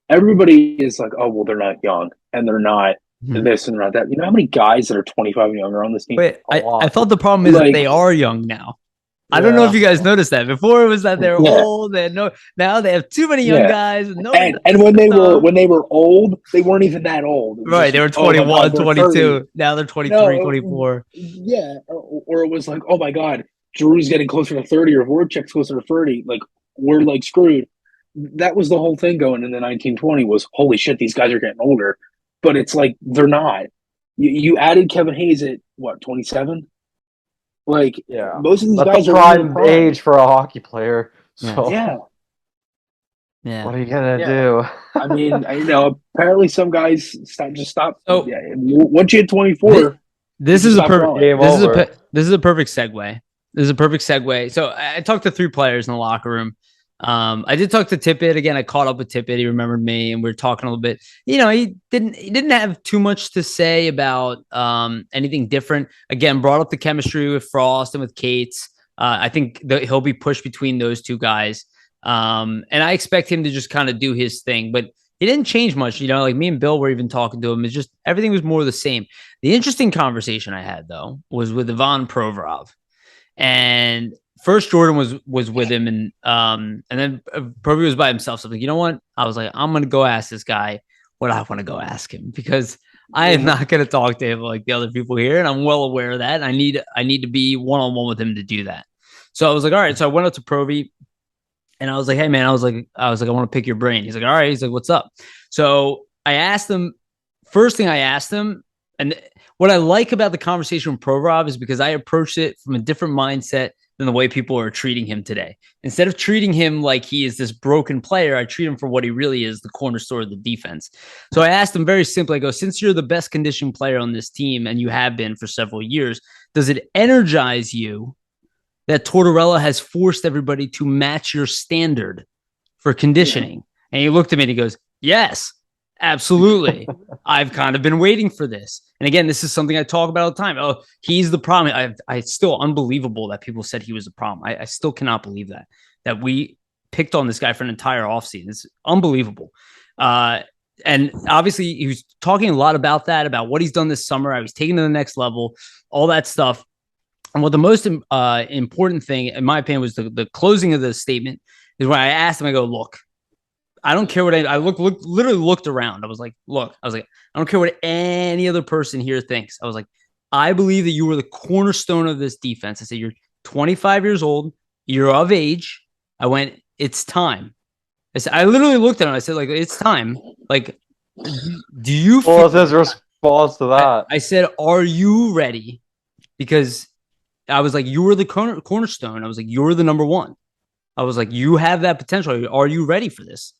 everybody is like, oh well, they're not young and they're not. This and not that. You know how many guys that are 25 and younger on this team? Wait, I thought the problem is that they are young now. I don't know if you guys noticed that. Before it was that they're old and now they have too many young guys. And when they were old, they weren't even that old. Right, they were 21, 22. Now they're 23, 24. Yeah, or it was like, oh my God, Drew's getting closer to 30 or Voracek's closer to 30. Like, we're like screwed. That was the whole thing going in the 1920 was, holy shit, these guys are getting older. But it's like they're not. You added Kevin Hayes at what, 27? Like, most of these guys are prime age for a hockey player. So yeah. What are you gonna do? I mean, apparently some guys stop. So, once you hit 24, this is a perfect segue. This is a perfect segue. So I talked to 3 players in the locker room. I did talk to Tippett again. I caught up with Tippett. He remembered me, and we were talking a little bit. You know, he didn't have too much to say about anything different. Again, brought up the chemistry with Frost and with Cates. I think he'll be pushed between those 2 guys, and I expect him to just kind of do his thing. But he didn't change much. You know, like me and Bill were even talking to him. It's just everything was more the same. The interesting conversation I had though was with Ivan Provorov, and first Jordan was with him, and then Proby was by himself. So I was like, you know what? I was like, I'm gonna go ask this guy what I want to go ask him, because I am not gonna talk to him like the other people here, and I'm well aware of that. I need to be one-on-one with him to do that. So I was like, all right. So I went up to Proby, and I was like, hey man, I was like, I want to pick your brain. He's like, all right. He's like, what's up? So I asked him. First thing I asked him, and what I like about the conversation with Provorov is because I approached it from a different mindset than the way people are treating him today. Instead of treating him like he is this broken player, I treat him for what he really is, the cornerstone of the defense. So I asked him very simply, I go, since you're the best conditioned player on this team, and you have been for several years, does it energize you that Tortorella has forced everybody to match your standard for conditioning? And he looked at me and he goes, yes, absolutely. I've kind of been waiting for this. And again, this is something I talk about all the time. Oh, he's the problem. It's still unbelievable that people said he was the problem. I still cannot believe that we picked on this guy for an entire offseason. It's unbelievable. And obviously he was talking a lot about that, about what he's done this summer. I was taken to the next level, all that stuff. And what the most important thing, in my opinion, was the closing of the statement is when I asked him, I go, look, I don't care what I literally looked around. I was like, I don't care what any other person here thinks. I was like, I believe that you were the cornerstone of this defense. I said, you're 25 years old. You're of age. I went, it's time. I literally looked at him. I said, like, it's time. Like, do you? What was his response to that? I said, are you ready? Because I was like, you were the cornerstone. I was like, you're the number one. I was like, you have that potential. Are you ready for this?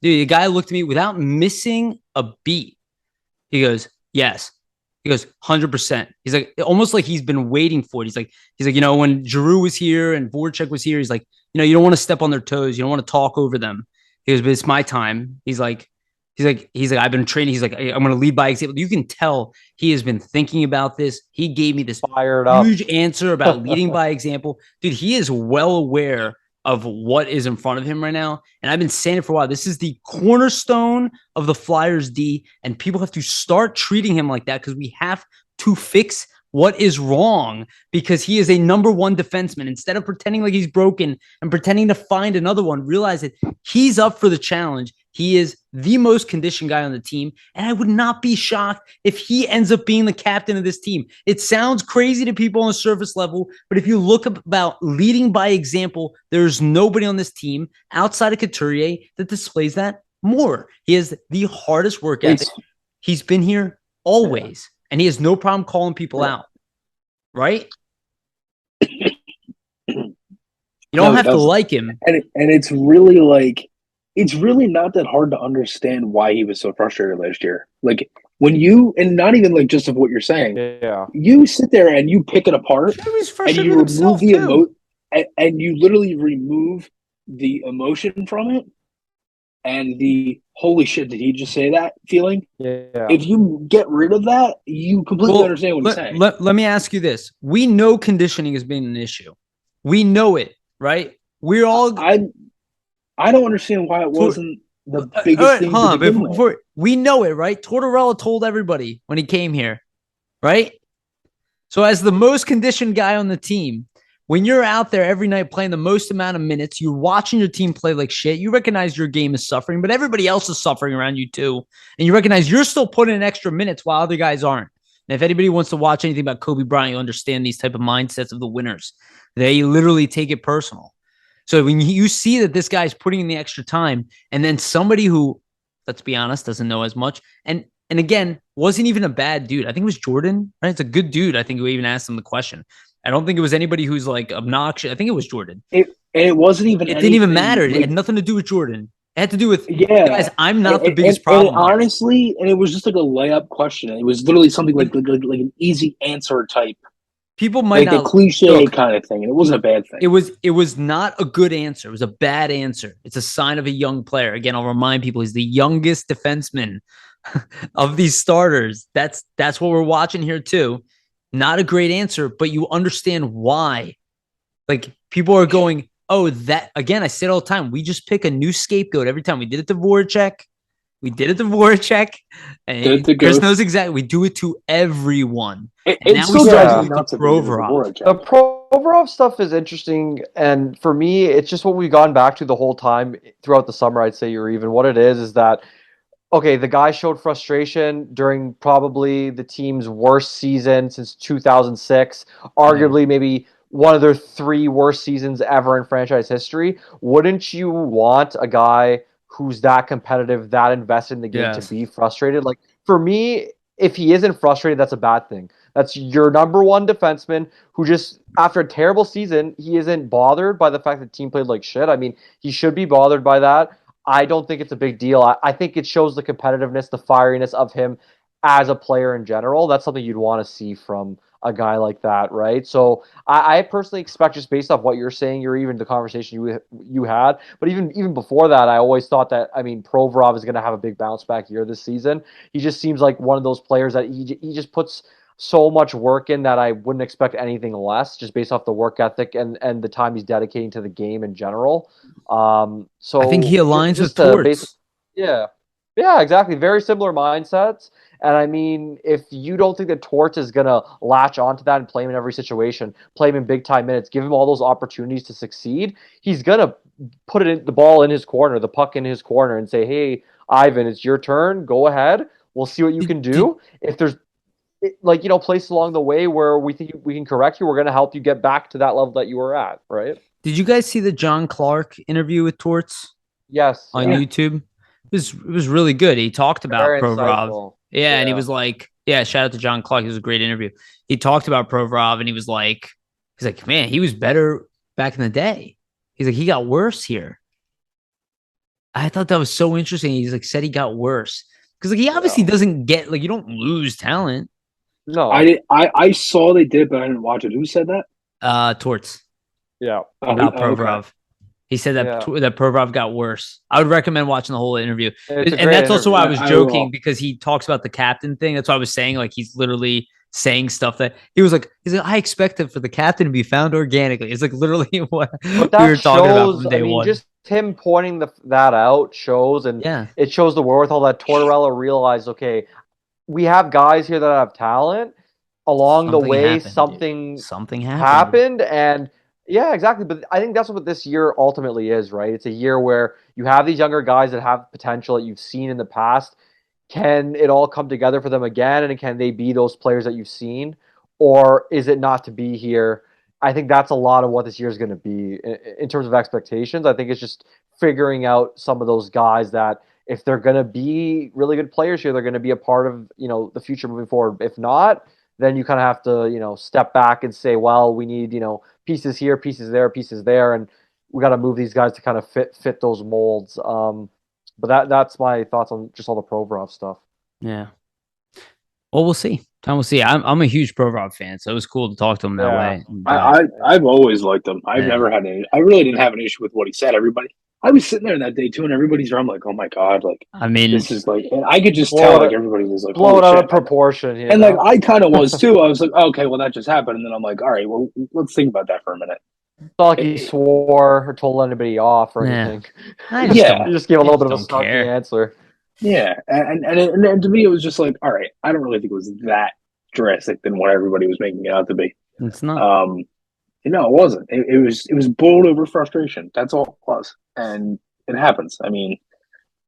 Dude, the guy looked at me without missing a beat. He goes, yes. He goes, 100%. He's like, almost like he's been waiting for it. He's like, you know, when Giroux was here and Voracek was here, he's like, you know, you don't want to step on their toes. You don't want to talk over them. He goes, but it's my time. He's like, He's like, I've been training. He's like, I'm going to lead by example. You can tell he has been thinking about this. He gave me this Fired up. huge answer about leading by example. Dude, he is well aware of what is in front of him right now. And I've been saying it for a while. This is the cornerstone of the Flyers D, and people have to start treating him like that because we have to fix what is wrong, because he is a number one defenseman. Instead of pretending like he's broken and pretending to find another one, realize that he's up for the challenge. He is the most conditioned guy on the team, and I would not be shocked if he ends up being the captain of this team. It sounds crazy to people on the surface level, but if you look about leading by example, there's nobody on this team outside of Couturier that displays that more. He has the hardest work ethic. He's been here always, and he has no problem calling people out, right? You don't have to like him. And it's really like, it's really not that hard to understand why he was so frustrated last year. Like, when you, and not even like just of what you're saying, you sit there and you pick it apart and you remove the and you literally remove the emotion from it and the holy shit, did he just say that feeling? Yeah. If you get rid of that, you completely understand what he's saying. Let me ask you this. We know conditioning has been an issue. We know it, right? We're all... I don't understand why it wasn't the biggest thing. Before, we know it, right? Tortorella told everybody when he came here, right? So as the most conditioned guy on the team, when you're out there every night playing the most amount of minutes, you're watching your team play like shit, you recognize your game is suffering, but everybody else is suffering around you too. And you recognize you're still putting in extra minutes while other guys aren't. And if anybody wants to watch anything about Kobe Bryant, you'll understand these type of mindsets of the winners. They literally take it personal. So when you see that this guy's putting in the extra time, and then somebody who, let's be honest, doesn't know as much, and again, wasn't even a bad dude. I think it was Jordan, right? It's a good dude. I think we even asked him the question. I don't think it was anybody who's like obnoxious. I think it was Jordan. It wasn't even. It didn't even matter. It had nothing to do with Jordan. It had to do with, guys, I'm not the biggest problem. Honestly, and it was just like a layup question. It was literally something like an easy answer type. People might not, a cliche kind of thing, and it wasn't a bad thing. It was not a good answer. It was a bad answer. It's a sign of a young player. Again, I'll remind people he's the youngest defenseman of these starters. That's what we're watching here too. Not a great answer, but you understand why. Like, people are going, oh, that again. I say it all the time. We just pick a new scapegoat every time. We did it to Voracek. And Chris knows exactly. We do it to everyone. It still drives me nuts to Provorov. The Provorov stuff is interesting, and for me, it's just what we've gone back to the whole time throughout the summer. I'd say you're even. What it is that, okay, the guy showed frustration during probably the team's worst season since 2006, arguably maybe one of their 3 worst seasons ever in franchise history. Wouldn't you want a guy who's that competitive, that invested in the game to be frustrated? Like, for me, if he isn't frustrated, that's a bad thing. That's your number one defenseman who just, after a terrible season, he isn't bothered by the fact that the team played like shit. I mean, he should be bothered by that. I don't think it's a big deal. I think it shows the competitiveness, the fieriness of him as a player in general. That's something you'd want to see from a guy like that, right? So I personally expect, just based off what you're saying, or even the conversation you had, but even before that, I always thought that, I mean, Provorov is going to have a big bounce back year this season. He just seems like one of those players that he just puts so much work in that I wouldn't expect anything less, just based off the work ethic and the time he's dedicating to the game in general. So I think he aligns with Torts. Yeah, exactly. Very similar mindsets. And I mean, if you don't think that Torts is going to latch onto that and play him in every situation, play him in big time minutes, give him all those opportunities to succeed, he's going to put the ball in his corner, the puck in his corner, and say, hey, Ivan, it's your turn. Go ahead. We'll see what you can do. If there's, places along the way where we think we can correct you, we're going to help you get back to that level that you were at, right? Did you guys see the John Clark interview with Torts? Yes. On YouTube? It was really good. He talked about Provorov. Yeah, and he was like, shout out to John Clark. It was a great interview. He talked about Provorov, and he's like, man, he was better back in the day. He's like, he got worse here. I thought that was so interesting. He's like, said he got worse. Because he obviously doesn't get, you don't lose talent. No. I saw they did, but I didn't watch it. Who said that? Torts. Yeah. About Provorov. Okay. He said that Yeah. that Provorov got worse. I would recommend watching the whole interview, It's a and great that's also interview. why I was I joking will. because he talks about the captain thing. That's why I was saying like he's literally saying stuff that he's like I expected for the captain to be found organically. It's like literally what But we that were talking about from shows, I day mean, one. just him pointing that out shows, and Yeah, it shows the wherewithal that Tortorella realized, okay, we have guys here that have talent. Along the something way, happened, dude. something Something happened. happened, and yeah, exactly. But I think that's what this year ultimately is, right? It's a year where you have these younger guys that have potential that you've seen in the past. Can it all come together for them again, and can they be those players that you've seen, or is it not to be here? I think that's a lot of what this year is going to be in terms of expectations. I think it's just figuring out some of those guys that if they're going to be really good players here, they're going to be a part of the future moving forward. If not, then you kind of have to step back and say, well, we need pieces here, pieces there, and we got to move these guys to kind of fit those molds. But that's my thoughts on just all the Provorov stuff. Yeah. Well, we'll see. Time will see. I'm a huge Provorov fan, so it was cool to talk to him that Yeah. way. And, I've always liked him. I've Yeah. never had any. I really didn't have an issue with what he said. I was sitting there that day too, and everybody's around like, oh my god, like I mean, this is like, and I could just Blow tell it- like everybody was like, Blow it holy out shit. of proportion. And like I kind of was too. I was like, okay, well that just happened, and then I'm like, all right, well let's think about that for a minute. It's not like he swore or told anybody off or Yeah. anything. I just Yeah. don't. He just gave a little I bit of a just don't snarky care. answer. Yeah, and to me it was just like, all right, I don't really think it was that drastic than what everybody was making it out to be. It's not. No, it wasn't. It was boiled over frustration. That's all it was, and it happens. I mean,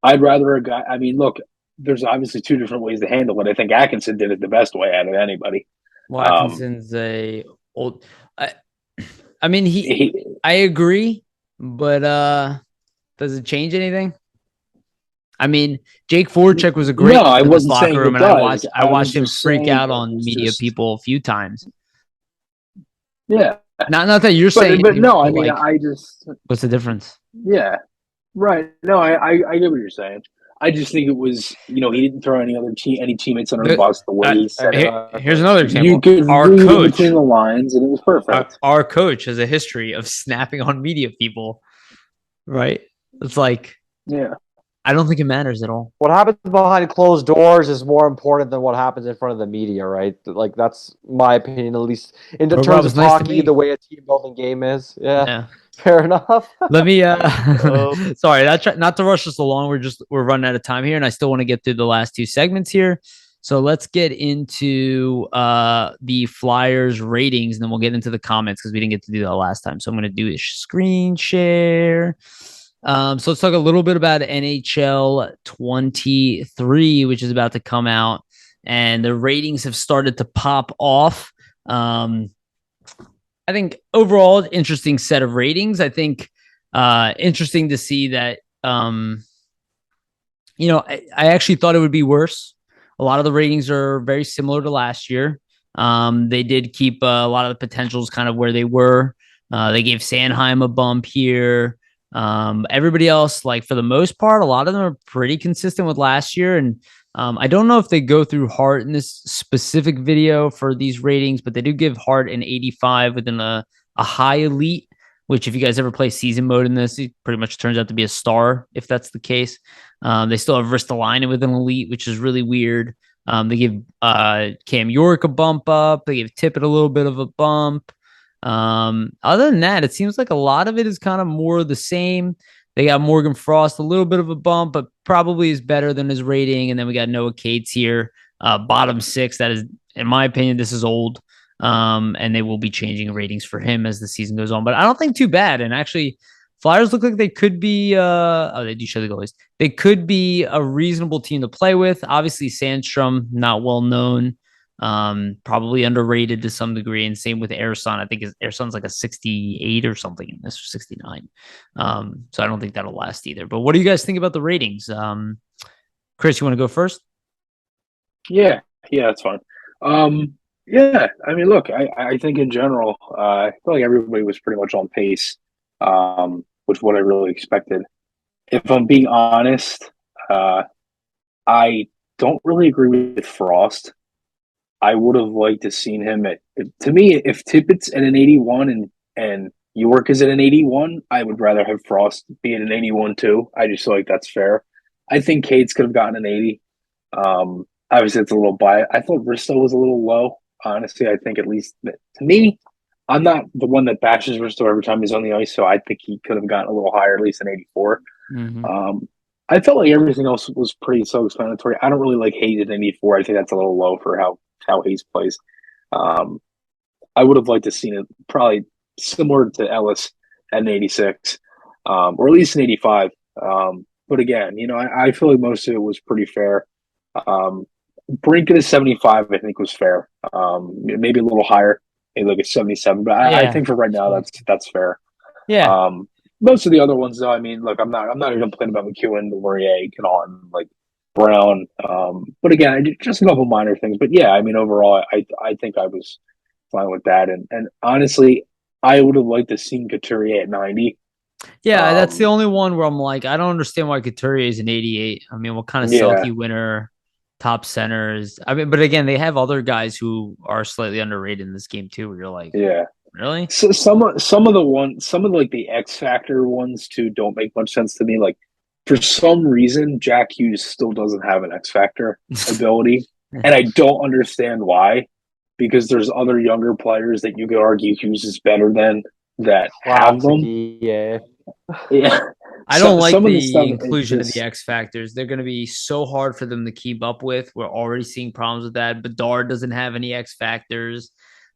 I'd rather a guy. I mean, look, there's obviously two different ways to handle it. I think Atkinson did it the best way out of anybody. Well, Atkinson's a old. I mean, I agree, but does it change anything? I mean, Jake Voracek was a great I in this wasn't locker saying room, it and does. I I was watched him just freak saying out that on it's media just- people a few times. Yeah, Not that you're saying, but no, I but, mean, like, I just what's the difference? yeah, right. No, I get what you're saying. I just think it was, he didn't throw any teammates under the bus the way he said it. Here's another example. You could Our read coach, between the lines, and it was perfect. our coach has a history of snapping on media people, right? It's like, Yeah. I don't think it matters at all. What happens behind closed doors is more important than what happens in front of the media, right? Like that's my opinion, at least in terms Provorov of was nice to hockey, me. the way a team building game is. Yeah, Yeah. fair enough. Let me sorry, not to rush us along. We're running out of time here, and I still want to get through the last two segments here. So let's get into the Flyers ratings, and then we'll get into the comments because we didn't get to do that last time. So I'm going to do a screen share. So let's talk a little bit about NHL 23, which is about to come out, and the ratings have started to pop off. I think overall, interesting set of ratings. I think interesting to see that, I actually thought it would be worse. A lot of the ratings are very similar to last year. They did keep a lot of the potentials kind of where they were. They gave Sanheim a bump here. Everybody else, like for the most part, a lot of them are pretty consistent with last year. And I don't know if they go through Hart in this specific video for these ratings, but they do give Hart an 85 within a high elite, which if you guys ever play season mode in this, it pretty much turns out to be a star if that's the case. They still have Ristolainen with an elite, which is really weird. They give Cam York a bump up. They give Tippett a little bit of a bump. Other than that, it seems like a lot of it is kind of more the same. They got Morgan Frost a little bit of a bump, but probably is better than his rating. And then we got Noah Cates here, bottom 6. That is, in my opinion, this is old. And they will be changing ratings for him as the season goes on. But I don't think too bad. And actually, Flyers look like they could be they do show the goalies. They could be a reasonable team to play with. Obviously, Sandstrom, not well known. Probably underrated to some degree, and same with Ersan. I think Erson's like a 68 or something in this, or 69. So I don't think that'll last either. But what do you guys think about the ratings? Chris, you want to go first? Yeah, that's fine. Yeah, I mean, look, I think in general, I feel like everybody was pretty much on pace, with what I really expected. If I'm being honest, I don't really agree with Frost. I would have liked to seen him to me, if Tippett's at an 81 and York is at an 81. I would rather have Frost be at an 81 too. I just feel like that's fair. I think Cates could have gotten an 80. Obviously, it's a little biased. I thought Risto was a little low. Honestly, I think at least to me, I'm not the one that bashes Risto every time he's on the ice, so I think he could have gotten a little higher, at least an 84. I felt like everything else was pretty self-explanatory. I don't really like Hayden at 84. I think that's a little low for how Hayes plays. I would have liked to seen it probably similar to Ellis at an 86, or at least an 85. But again, I feel like most of it was pretty fair. Brink at a 75, I think, was fair. Maybe a little higher, maybe like a 77. But I think for right now, that's fair. Yeah. Most of the other ones, though, I mean, look, I'm not even complaining about McEwen, Laurier, Cannon, like Brown. But again, just a couple minor things. But yeah, I mean, overall, I think I was fine with that. And honestly, I would have liked to see Couturier at 90. Yeah, that's the only one where I'm like, I don't understand why Couturier is an 88. I mean, what kind of Selke winner, top centers? I mean, but again, they have other guys who are slightly underrated in this game too. Where you're like, yeah, really? So some of like the X Factor ones too don't make much sense to me. Like for some reason, Jack Hughes still doesn't have an X Factor ability, and I don't understand why. Because there's other younger players that you could argue Hughes is better than that have them. Yeah. I don't like the inclusion of the X factors. They're going to be so hard for them to keep up with. We're already seeing problems with that. Bedard doesn't have any X factors.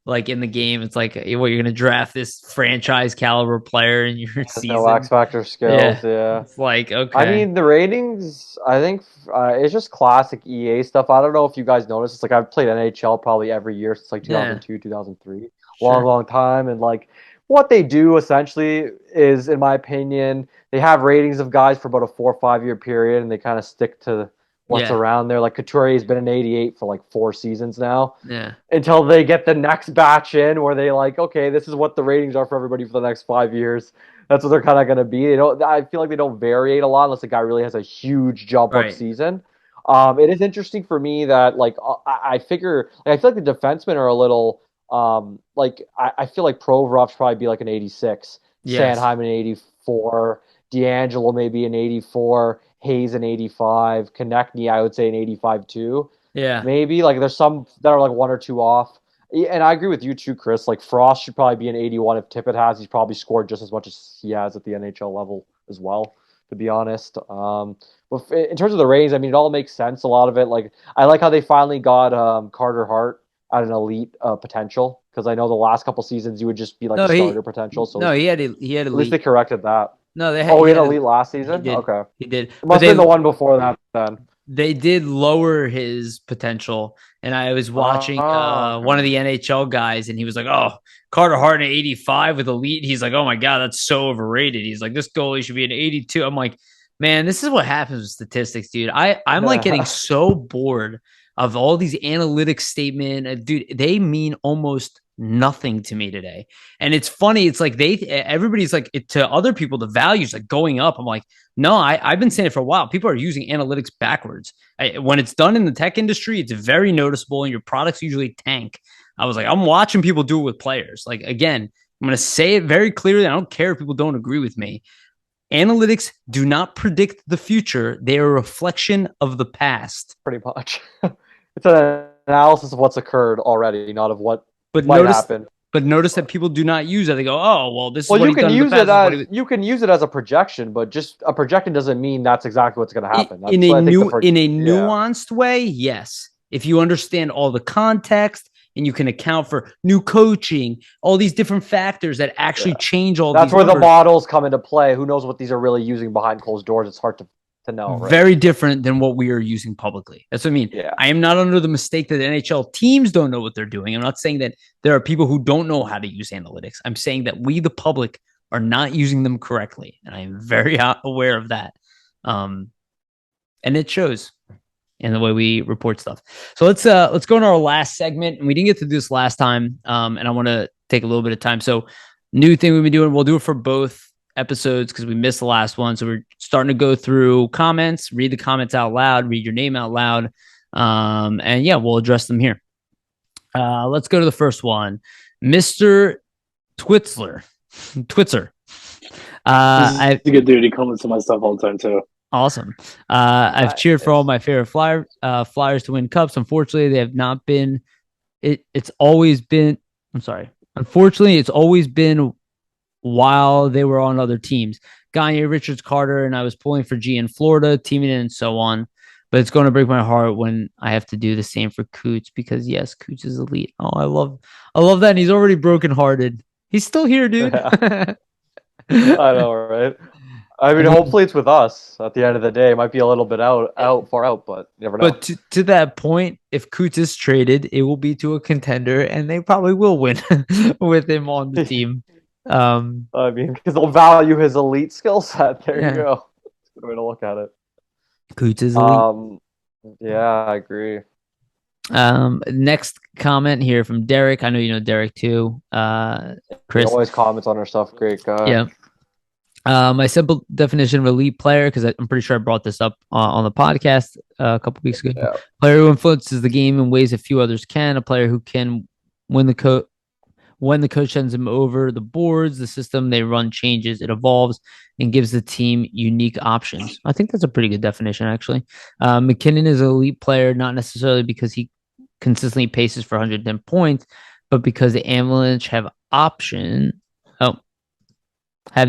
Like in the game, it's like, what, you're going to draft this franchise caliber player in your season? No X factor skills, yeah. It's like, okay. I mean, the ratings, I think it's just classic EA stuff. I don't know if you guys noticed. It's like I've played NHL probably every year since like 2002, 2003. Sure. Long time. And like what they do essentially is, in my opinion, they have ratings of guys for about a 4 or 5 year period, and they kind of stick to what's around there. Like Couturier has been an 88 for like 4 seasons now. Yeah. Until they get the next batch in where they like, okay, this is what the ratings are for everybody for the next 5 years. That's what they're kind of going to be. I feel like they don't variate a lot unless the guy really has a huge jump up season. It is interesting for me that like I feel like the defensemen are a little I feel like Provorov should probably be like an 86, Sanheim an 84, D'Angelo maybe an 84, Hayes an 85, Konechny I would say an 85 too. Yeah, maybe like there's some that are like 1 or 2 off. And I agree with you too, Chris. Like Frost should probably be an 81 if Tippett has. He's probably scored just as much as he has at the NHL level as well, to be honest. But in terms of the ratings, I mean, it all makes sense. A lot of it, like I like how they finally got Carter Hart at an elite potential, because I know the last couple seasons you would just be like a starter potential. So he had elite. At least they corrected that. No, they had. Oh, he had elite last season. He did. Okay, he did. It must have been the one before that then. They did lower his potential, and I was watching one of the NHL guys, and he was like, "Oh, Carter Hart an 85 with elite." He's like, "Oh my god, that's so overrated." He's like, "This goalie should be an 82." I'm like, "Man, this is what happens with statistics, dude." I'm like getting so bored of all these analytics statement, dude. They mean almost nothing to me today. And it's funny. It's like everybody's like, to other people, the value's like going up. I'm like, no, I've been saying it for a while. People are using analytics backwards. When it's done in the tech industry, it's very noticeable, and your products usually tank. I was like, I'm watching people do it with players. Like, again, I'm going to say it very clearly. I don't care if people don't agree with me. Analytics do not predict the future. They are a reflection of the past. Pretty much. It's an analysis of what's occurred already, not of what might happen. But notice that people do not use it. They go, "Oh, well, this is what you can use it as you can use it as a projection, but just a projection doesn't mean that's exactly what's going to happen." In a nuanced way, yes. If you understand all the context and you can account for new coaching, all these different factors that actually change all. That's where the models come into play. Who knows what these are really using behind closed doors? It's hard to know. Right? Very different than what we are using publicly. That's what I mean. Yeah. I am not under the mistake that the NHL teams don't know what they're doing. I'm not saying that there are people who don't know how to use analytics. I'm saying that we, the public, are not using them correctly, and I am very aware of that. And it shows in the way we report stuff. So let's go into our last segment, and we didn't get to do this last time. And I want to take a little bit of time. So new thing we've been doing, we'll do it for both episodes because we missed the last one. So we're starting to go through comments, read the comments out loud, read your name out loud. And yeah, we'll address them here. Let's go to the first one. Mr. Twitzler. Twitzer. He's a I good dude. He comments on my stuff all the time too. Awesome. I've cheered for all my favorite Flyers to win cups. Unfortunately, they have not been. It's always been. I'm sorry. Unfortunately, it's always been while they were on other teams. Gagne, Richards, Carter, and I was pulling for G in Florida, teaming in, and so on. But it's going to break my heart when I have to do the same for Coots because yes, Coots is elite. Oh, I love that. And he's already brokenhearted. He's still here, dude. Yeah. I know, right? I mean, hopefully it's with us at the end of the day. It might be a little bit far out, but you never know. But to that point, if Coots is traded, it will be to a contender, and they probably will win with him on the team. I mean, because they'll value his elite skill set. There you go. That's a good way to look at it. Coots is elite. Yeah, I agree. Next comment here from Derek. I know you know Derek too. Chris he always comments on our stuff. Great guy. Yeah. My simple definition of elite player, because I'm pretty sure I brought this up on the podcast a couple weeks ago. Yeah. Player who influences the game in ways a few others can. A player who can when the coach sends him over the boards, the system they run changes, it evolves, and gives the team unique options. I think that's a pretty good definition, actually. McKinnon is an elite player, not necessarily because he consistently paces for 110 points, but because the Avalanche have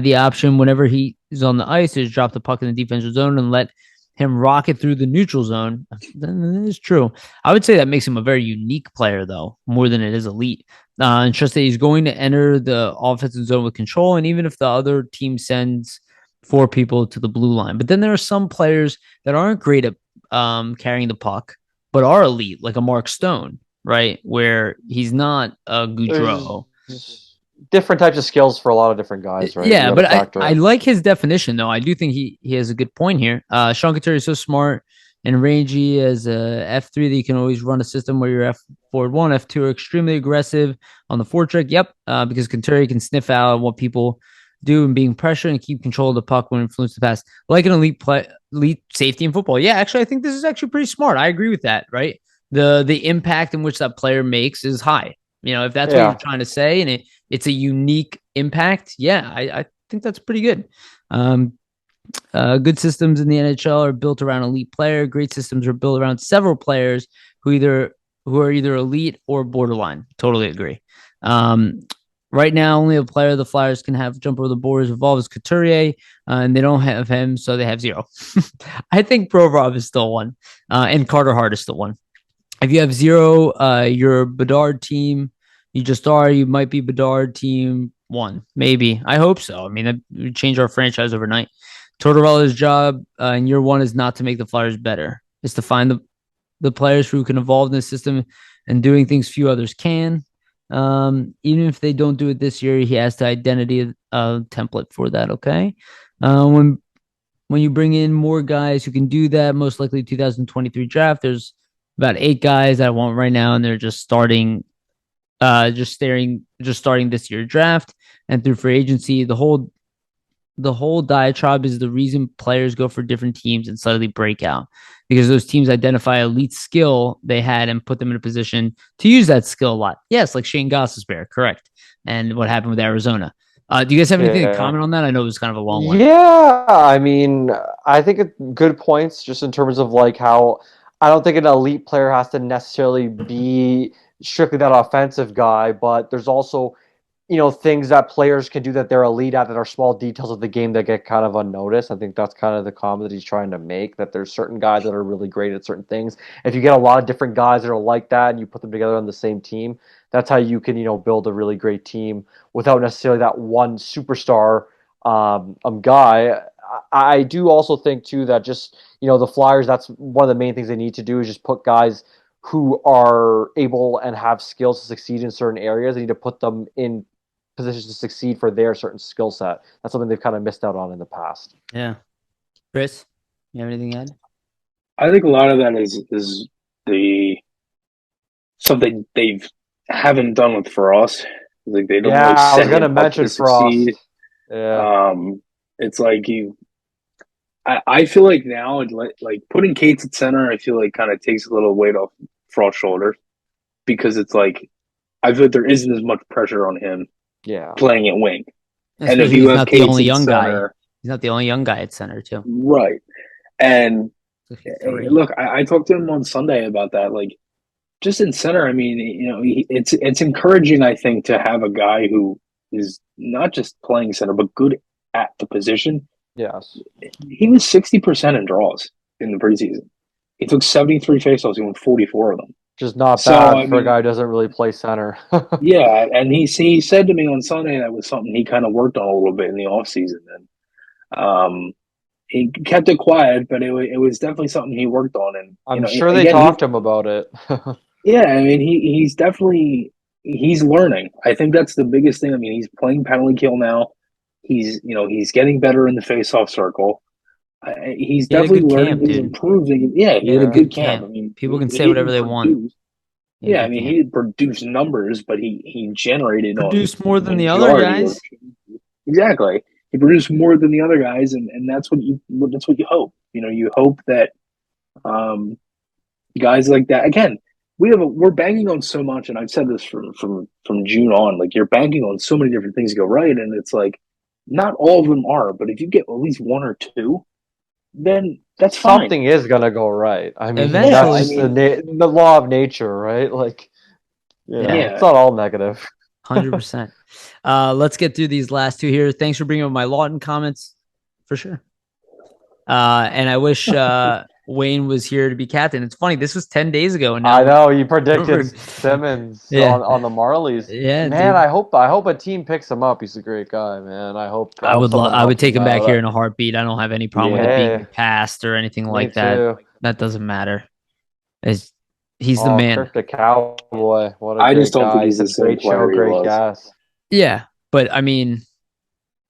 the option whenever he is on the ice is drop the puck in the defensive zone and let him rocket through the neutral zone. That is true. I would say that makes him a very unique player, though, more than it is elite. And trust that he's going to enter the offensive zone with control, and even if the other team sends 4 people to the blue line. But then there are some players that aren't great at carrying the puck, but are elite, like a Mark Stone, right? Where he's not a Goudreau. Different types of skills for a lot of different guys, right? Yeah, but I like his definition, though. I do think he has a good point here. Sean Couturier is so smart and rangy as a F3 that you can always run a system where your F forward 1, F2 are extremely aggressive on the forecheck. Yep, because Couturier can sniff out what people do and being pressured and keep control of the puck when influenced the pass. Like an elite safety in football. Yeah, actually, I think this is actually pretty smart. I agree with that, right? The impact in which that player makes is high. You know, if that's what you're trying to say, and it's a unique impact, I think that's pretty good. Good systems in the NHL are built around elite player. Great systems are built around several players who are either elite or borderline. Totally agree. Right now, only a player the Flyers can have jump over the borders evolve is Couturier, and they don't have him, so they have 0. I think Provorov is still 1, and Carter Hart is still 1. If you have 0, you're Bedard team. You just are. You might be Bedard team 1. Maybe. I hope so. I mean, that would change our franchise overnight. Tortorella's job in year 1 is not to make the Flyers better. It's to find the players who can evolve in the system and doing things few others can. Even if they don't do it this year, he has the identity template for that, okay? When you bring in more guys who can do that, most likely 2023 draft, there's about 8 guys I want right now, and they're just starting this year draft and through free agency. The whole diatribe is the reason players go for different teams and suddenly break out, because those teams identify elite skill they had and put them in a position to use that skill a lot. Yes, like Shane Gostisbehere, correct. And what happened with Arizona. Do you guys have anything to comment on that? I know it was kind of a long one. Yeah, I mean, I think it's good points just in terms of like how I don't think an elite player has to necessarily be strictly that offensive guy, but there's also, things that players can do that they're elite at that are small details of the game that get kind of unnoticed. I think that's kind of the comment that he's trying to make, that there's certain guys that are really great at certain things. If you get a lot of different guys that are like that and you put them together on the same team, that's how you can, build a really great team without necessarily that one superstar guy. I do also think too that just, the Flyers, that's one of the main things they need to do is just put guys who are able and have skills to succeed in certain areas. They need to put them in positions to succeed for their certain skill set. That's something they've kind of missed out on in the past. Yeah. Chris, you have anything to add? I think a lot of that is the something they haven't done with Frost. Like they don't. Yeah, really I set was going to him up mention to Frost. succeed. Yeah. It's like I feel like now, like putting Cates at center, I feel like kind of takes a little weight off Frost's shoulders, because it's like I feel like there isn't as much pressure on him Yeah. playing at wing. And if Especially you he's have not the Cates only at young guy. center, He's not the only young guy at center too. right? And Three. look, I talked to him on Sunday about that. Like, just in center, I mean, it's encouraging, I think, to have a guy who is not just playing center but good at the position. Yes. He was 60% in draws in the preseason. He took 73 faceoffs. He won 44 of them. Just not So, bad I for a guy mean, who doesn't really play center. yeah, and he said to me on Sunday that was something he kind of worked on a little bit in the offseason. And he kept it quiet, but it was definitely something he worked on. And, I'm sure they again, talked to him about it. yeah, I mean, he's definitely he's learning. I think that's the biggest thing. I mean, he's playing penalty kill now. He's getting better in the face-off circle. He's He had a definitely good learning. camp, He's dude. improving. Yeah, he He had had a a Yeah. good good camp. camp. I mean, People can he say whatever didn't they want. produce. He had a Yeah, I good mean, he camp. didn't produce numbers, but he generated on Produced more than the other majority of guys. exactly. He produced more than the other guys, and that's what you hope. You hope that um, guys like that again. We're banking on so much, and I've said this from June on. Like, you're banking on so many different things to go right, and it's like not all of them are, but if you get at least one or two, then that's fine. Something is gonna go right. I mean, Eventually. that's I just mean, the law of nature, right? Like, Yeah. it's not all negative. 100%. Let's get through these last two here. Thanks for bringing up my Lawton comments, for sure. And I wish Wayne was here to be captain. It's funny. This was 10 days ago, and now I know you predicted remember- Simmons Yeah. on the Marlies. Yeah, man, dude. I hope a team picks him up. He's a great guy, man. I hope someone I would helps take him back out. here in a heartbeat. I don't have any problem with it Yeah. being passed or anything Me like that. too. That doesn't matter. He's the Oh, man. Chris the Cowboy. What a I great just don't think guy. he's the a same great player show, he great was. gas. Yeah, but I mean,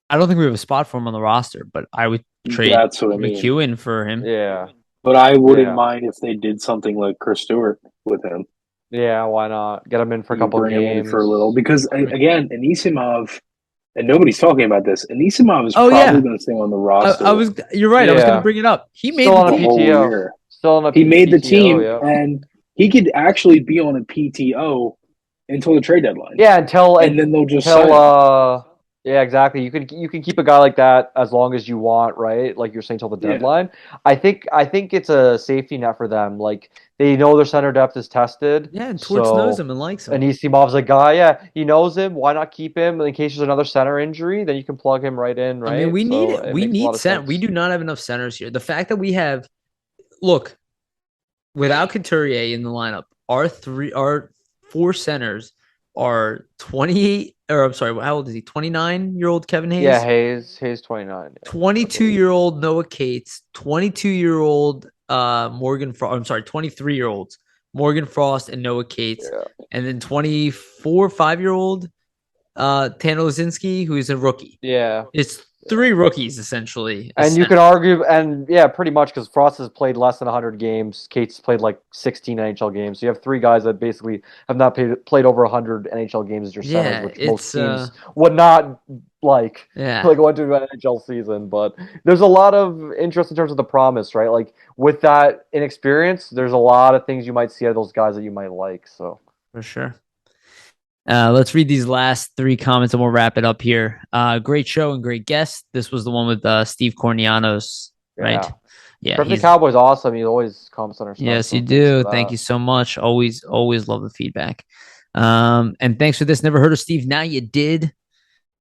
I don't think we have a spot for him on the roster. But I would trade That's what I mean. McEwen for him. Yeah. But I wouldn't Yeah. mind if they did something like Chris Stewart with him. Yeah, why not? Get him in for a couple Bring him in games. for a little. Because, again, Anisimov, and nobody's talking about this, Anisimov is Oh, probably yeah. going to stay on the roster You're right. I was going Yeah. to bring it up. He made Still the on a the team. whole PTO. year. Still on a He made the PTO, team, yeah. and he could actually be on a PTO until the trade deadline. Yeah, until then they'll just sign him. yeah, exactly. You can keep a guy like that as long as you want, right? Like you're saying, till the Yeah. deadline. I think it's a safety net for them. Like they know their center depth is tested. Yeah, and Torts knows him and likes him. And Isimov's a guy. Yeah, he knows him. Why not keep him in case there's another center injury? Then you can plug him right in, right? I mean, we need it. it. We makes a lot need of center. sense. We do not have enough centers here. The fact that we have, without Couturier in the lineup, our four centers are 28. Or I'm sorry, how old is he? 29-year-old Kevin Hayes. Yeah, Hayes 29. Yeah. 22-year-old Noah Cates. 22-year-old Morgan Frost. I'm sorry, 23-year-olds Morgan Frost and Noah Cates, and then 5-year-old Tanner Lazinski, who is a rookie. Yeah. It's three rookies essentially. And you can argue, and yeah, pretty much because Frost has played less than 100 games. Cates played like 16 NHL games. So you have three guys that basically have not played over 100 NHL games as your centers, which most teams would not like go into an NHL season. But there's a lot of interest in terms of the promise, right? Like with that inexperience, there's a lot of things you might see out of those guys that you might like. So for sure. Let's read these last three comments and we'll wrap it up here. Great show and great guest. This was the one with Steve Cornianos, right? Yeah. The Cowboy's awesome. He always comments on our stuff. Yes, you do. Thank you so much. Always love the feedback. And thanks for this. Never heard of Steve. Now you did.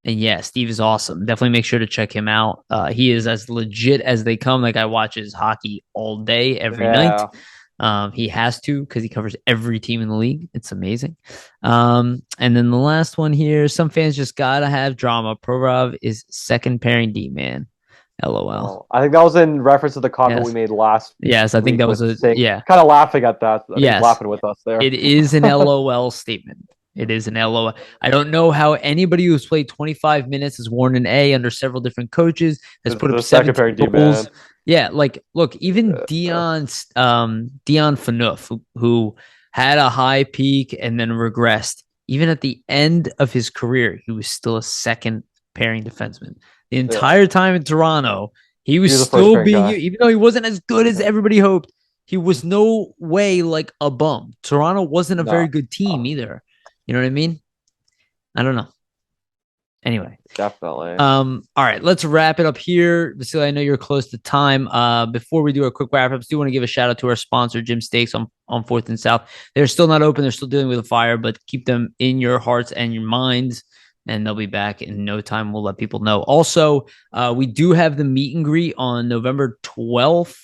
And yeah, Steve is awesome. Definitely make sure to check him out. He is as legit as they come. Like I watch his hockey all day, every night. He has to because he covers every team in the league. It's amazing. And then the last one here, some fans just gotta have drama. Provorov is second pairing D man. LOL. I think that was in reference to the comment we made last. Yes, I think that was kind of laughing at that. Yes, laughing with us there. It is an LOL statement. It is an LOL. I don't know how anybody who's played 25 minutes has worn an A under several different coaches, has put up 7 goals. Yeah, like look, even Dion Phaneuf, who had a high peak and then regressed. Even at the end of his career, he was still a second pairing defenseman. The entire time in Toronto, he was still being, even though he wasn't as good as everybody hoped, he was no way like a bum. Toronto wasn't a very good team either. You know what I mean? I don't know. Anyway. Definitely. All right, let's wrap it up here. Vasili, I know you're close to time. Before we do a quick wrap up, I do want to give a shout out to our sponsor, Jim Steaks on 4th and South. They're still not open. They're still dealing with a fire, but keep them in your hearts and your minds, and they'll be back in no time. We'll let people know. Also, we do have the meet and greet on November 12th.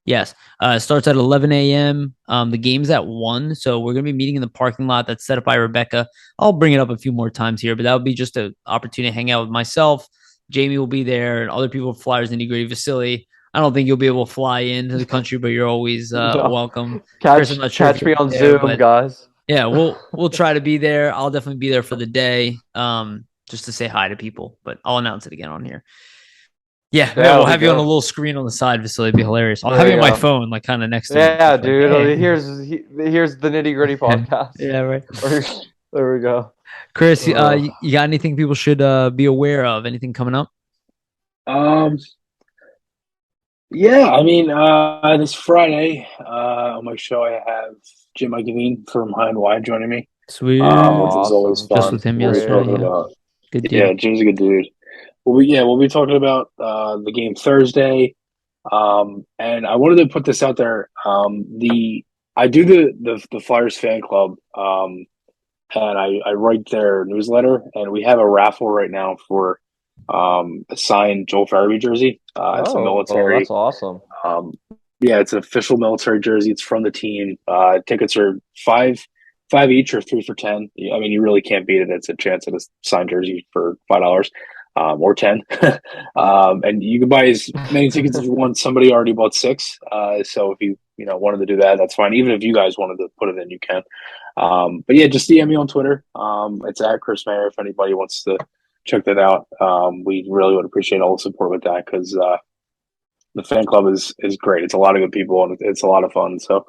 Yes. It starts at 11 a.m. The game's at 1. So we're going to be meeting in the parking lot that's set up by Rebecca. I'll bring it up a few more times here, but that would be just an opportunity to hang out with myself. Jamie will be there and other people, Flyers, Nitty Gritty, Vasili. I don't think you'll be able to fly into the country, but you're always welcome. Catch me on Zoom, guys. Yeah, we'll try to be there. I'll definitely be there for the day, just to say hi to people, but I'll announce it again on here. Yeah, we'll have you on a little screen on the side, Vasili. It'd be hilarious. I'll have you on my phone, like kind of next to me. Yeah, dude. Like, hey. Here's the Nitty Gritty podcast. Yeah, right. There we go. Chris, you got anything people should be aware of? Anything coming up? Yeah, I mean, this Friday on my show, I have Jim Gavine from High and Wide joining me. Sweet. Which is always fun. Just with him yesterday. Yeah. Good dude. Yeah, Jim's a good dude. We'll be talking about the game Thursday, and I wanted to put this out there. I do the Flyers fan club, and I write their newsletter, and we have a raffle right now for a signed Joel Farabee jersey. It's a military. Oh, that's awesome. Yeah, it's an official military jersey. It's from the team. Tickets are $5 each or 3 for $10. I mean, you really can't beat it. It's a chance at a signed jersey for $5. Or 10. And you can buy as many tickets as you want. Somebody already bought 6. So if you wanted to do that, that's fine. Even if you guys wanted to put it in, you can. But yeah, just DM me on Twitter. It's at Chris Maher if anybody wants to check that out. We really would appreciate all the support with that because the fan club is great. It's a lot of good people and it's a lot of fun. So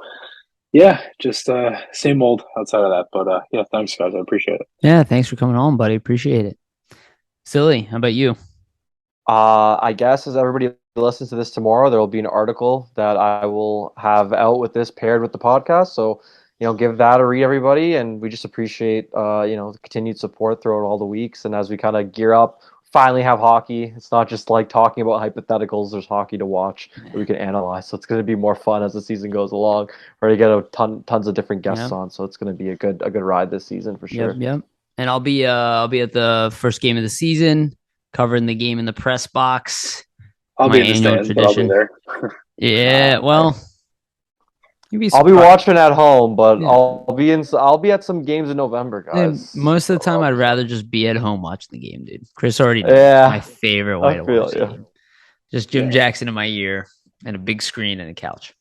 yeah, just same old outside of that. But yeah, thanks guys. I appreciate it. Yeah, thanks for coming on, buddy. Appreciate it. Silly, how about you? I guess as everybody listens to this tomorrow, there will be an article that I will have out with this paired with the podcast. So, give that a read, everybody. And we just appreciate, the continued support throughout all the weeks. And as we kind of gear up, finally have hockey. It's not just like talking about hypotheticals. There's hockey to watch that we can analyze. So it's going to be more fun as the season goes along. We're going to get tons of different guests on. So it's going to be a good ride this season for sure. Yep. And I'll be at the first game of the season, covering the game in the press box. I'll be in the stands, but I'll be there. Yeah, well, I'll be watching at home, but yeah. I'll be at some games in November, guys. And most of the time, I'd rather just be at home watching the game, dude. Chris already knows my favorite way to watch the game. Just Jim Jackson in my ear and a big screen and a couch.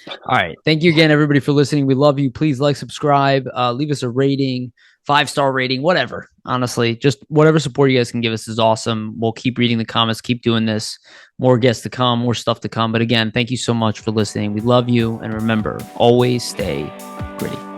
All right. Thank you again, everybody, for listening. We love you. Please like, subscribe, leave us a rating, 5-star rating, whatever. Honestly, just whatever support you guys can give us is awesome. We'll keep reading the comments, keep doing this. More guests to come, more stuff to come. But again, thank you so much for listening. We love you. And remember, always stay gritty.